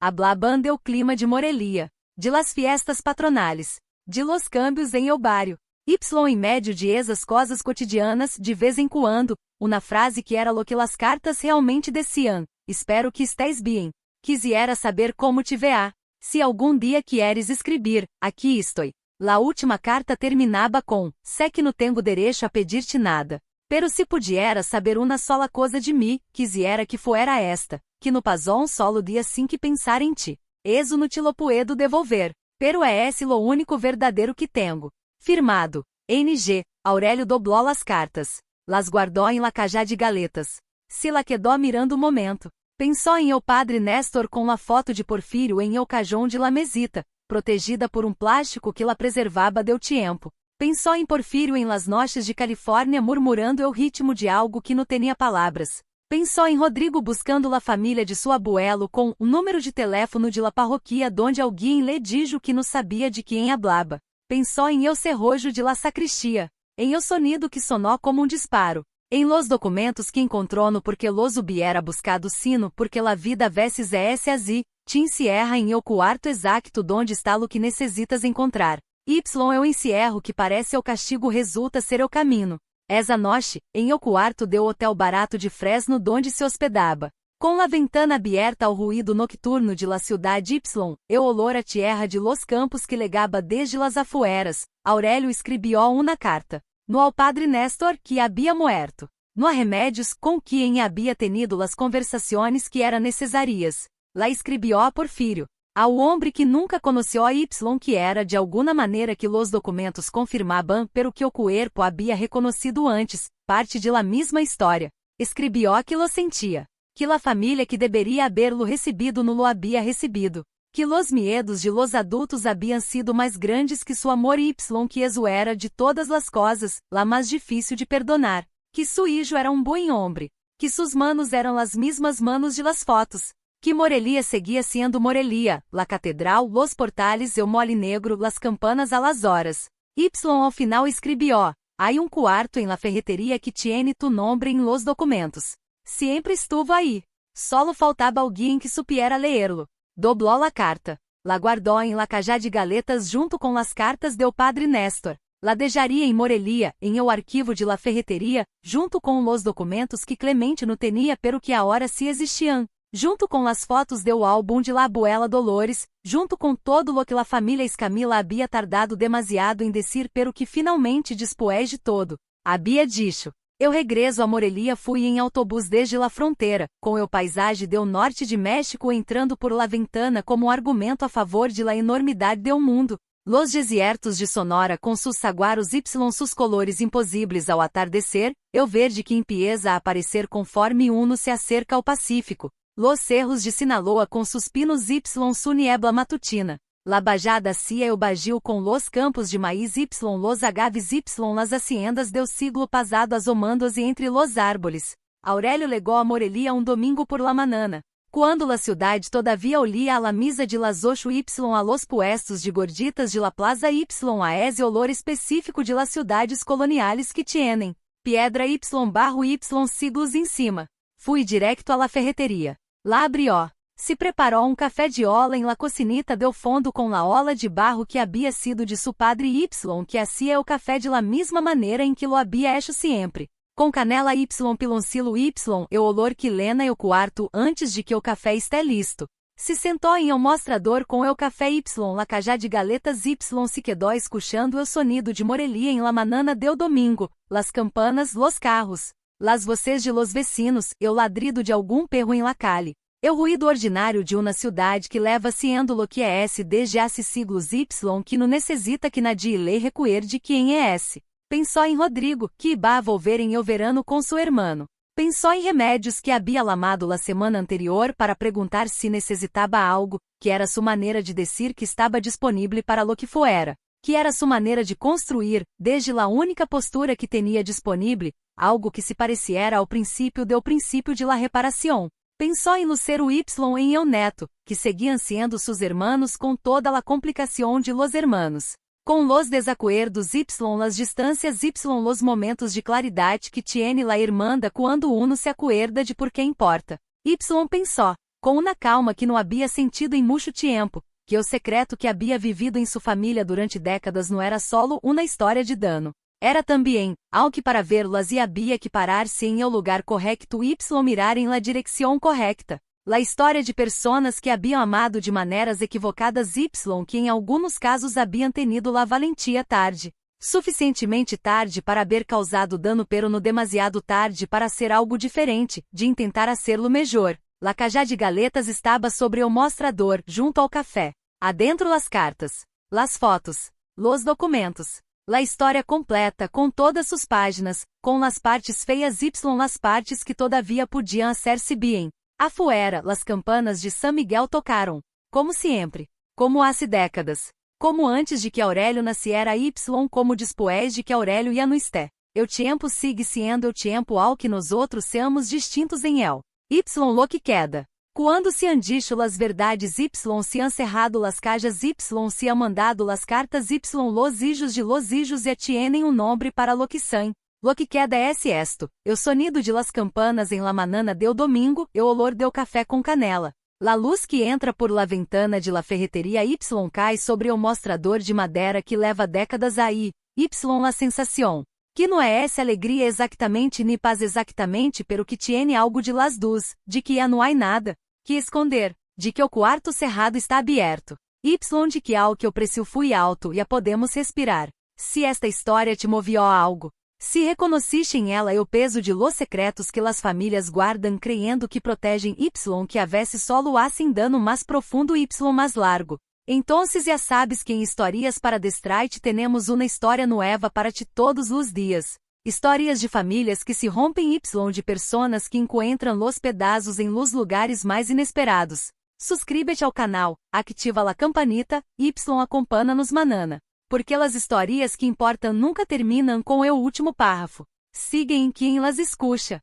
Hablaban del clima de Morelia, de las fiestas patronales, de los cambios em el barrio, y em medio de esas cosas cotidianas de vez em quando, uma frase que era lo que las cartas realmente decían, espero que estés bien, quisiera saber como te vea, se algum dia quieres escrever, aqui estou. La última carta terminava com, sé que não tenho derecho a pedir-te nada, pero se pudiera saber uma sola coisa de mim, quisiera que fuera esta. Que no pasó um solo dia sin que pensar em ti. Eso no te lo puedo devolver, pero é esse lo único verdadeiro que tenho. Firmado. NG. Aurélio dobló las cartas. Las guardó em la cajá de galetas. Se la quedó mirando o momento. Pensou em el padre Néstor com la foto de Porfírio em el cajón de la mesita, protegida por um plástico que la preservava del tiempo. Pensou em Porfírio em las noches de Califórnia murmurando el ritmo de algo que não tinha palavras. Pensou em Rodrigo buscando a família de seu abuelo com o número de teléfono de la parroquia donde alguém lhe dijo que não sabia de quem hablaba. Pensou em el cerrojo de la sacristia, em el sonido que sonou como um disparo, em los documentos que encontrou no porque los hubiera buscado sino porque la vida veces es así, te encierra em el cuarto exacto donde está lo que necessitas encontrar. Y eu encierro que parece o castigo resulta ser o caminho. Essa noite, em el quarto do hotel barato de Fresno donde se hospedava. Com a ventana aberta ao ruído nocturno de la Ciudad Y, el olor a tierra de los campos que legaba desde las afueras, Aurélio escrevió uma carta. No ao padre Néstor, que había muerto. No a Remédios, com quem havia tenido las conversações que eram necessárias. La escrevió a Porfírio. Ao homem que nunca conheceu a Y que era de alguma maneira que los documentos confirmaban pero que o cuerpo había reconocido antes, parte de la misma história. Escribió que lo sentia. Que la família que deveria haberlo recebido não lo había recebido. Que los miedos de los adultos haviam sido mais grandes que su amor Y que eso era de todas las cosas, la mais difícil de perdonar. Que su hijo era buen hombre. Que sus manos eram las mismas manos de las fotos. Que Morelia seguia sendo Morelia, la catedral, los portales e o mole negro, las campanas a las horas. Y ao final escribió, hay quarto en la ferretería que tiene tu nombre en los documentos. Siempre estuvo aí. Solo faltaba alguém que supiera leerlo. Dobló la carta. La guardó en la cajá de galetas junto com las cartas del padre Néstor. La dejaria em Morelia, em el arquivo de la ferretería, junto com los documentos que Clemente não tenia pero que agora se existiam. Junto com las fotos del álbum de la abuela Dolores, junto com todo lo que la família Escamila havia tardado demasiado em decir pero que finalmente después de todo, havia dicho. Eu regreso a Morelia fui em autobús desde la fronteira, com el paisagem del norte de México entrando por la ventana como argumento a favor de la enormidade del mundo. Los desiertos de Sonora com sus saguaros y sus colores impossíveis ao atardecer, el verde que empieza a aparecer conforme uno se acerca ao Pacífico. Los cerros de Sinaloa com sus pinos y su niebla matutina. La bajada cia el bagio com los campos de maíz y los agaves y las haciendas del siglo pasado asomando-se entre los árboles. Aurélio legó a Morelia domingo por la manana. Quando la ciudad todavía olía a la misa de las 8 y a los puestos de gorditas de la plaza y a ese olor específico de las ciudades coloniales que tienen. Piedra y barro y siglos em cima. Fui directo a la ferretería. Lá abrió. Se preparou café de ola em la cocinita del fondo com la ola de barro que havia sido de su padre Y, que hacía o café de la misma maneira em que lo había hecho sempre. Com canela Y, piloncillo Y, e o olor que lena o quarto antes de que o café esté listo. Se sentou em um mostrador com el café Y, la cajá de galetas Y se quedó escuchando el sonido de Morelia em la manana del domingo, las campanas, los carros, las voces de los vecinos, e o ladrido de algum perro em la calle. O ruído ordinário de uma cidade que leva siendo lo que é desde hace siglos Y que não necessita que nadie lhe recuerde quem é esse. Pensou em Rodrigo, que iba a volver em el verano com su hermano. Pensou em remédios que havia lamado la semana anterior para perguntar se necessitava algo, que era sua maneira de dizer que estava disponível para lo que fuera. Que era sua maneira de construir, desde la única postura que tinha disponível, algo que se pareciera ao princípio del princípio de la reparação. Pensou em Lucero Y em el neto, que seguiam sendo sus hermanos com toda la complicação de los hermanos. Com los desacuerdos Y, las distâncias Y, los momentos de claridade que tiene la irmanda quando uno se acuerda de por que importa. Y pensou, com uma calma que não havia sentido em muito tempo, que o secreto que havia vivido em sua família durante décadas não era solo uma história de dano. Era também, ao que para verlas e havia que parar-se em el lugar correcto Y mirar em la direção correcta. La história de personas que haviam amado de maneiras equivocadas Y que em alguns casos haviam tenido la valentia tarde. Suficientemente tarde para haber causado dano pero no demasiado tarde para ser algo diferente, de intentar hacerlo melhor. La cajá de galetas estava sobre o mostrador, junto ao café. Adentro las cartas. Las fotos. Los documentos. La história completa com todas suas páginas, com las partes feias Y las partes que todavia podiam hacer-se bien. Afuera, las campanas de San Miguel tocaram. Como sempre. Como hace décadas. Como antes de que Aurélio nasciera Y, como después de que Aurélio ia no esté. El tiempo sigue siendo el tiempo ao que nós outros seamos distintos em el. Y lo que queda. Quando se han dicho las verdades Y se han cerrado las cajas Y se han mandado las cartas Y los hijos de los hijos e tienen nombre para lo que são. Lo que queda esto, el sonido de las campanas en la manana del domingo, el olor del café com canela. La luz que entra por la ventana de la ferretería Y cai sobre o mostrador de madeira que leva décadas aí, Y la sensação. Que não é essa alegria exactamente ni paz exactamente pero que tiene algo de las duas, de que não há nada que esconder, de que o quarto cerrado está aberto. Y de que ao que o preço fui alto e a podemos respirar. Se esta história te movió a algo, Se reconociste em ela o peso de los secretos que las famílias guardam creyendo que protegem y que a veces solo hacen dano más profundo y más largo. Entonces ya sabes que em Historias para Destraite tenemos uma história nueva para ti todos os dias. Histórias de famílias que se rompem y de personas que encuentran los pedaços em los lugares mais inesperados. Suscríbete ao canal, activa a campanita, acompanha-nos manana. Porque las histórias que importam nunca terminam com o último párrafo. Siga em quem las escucha.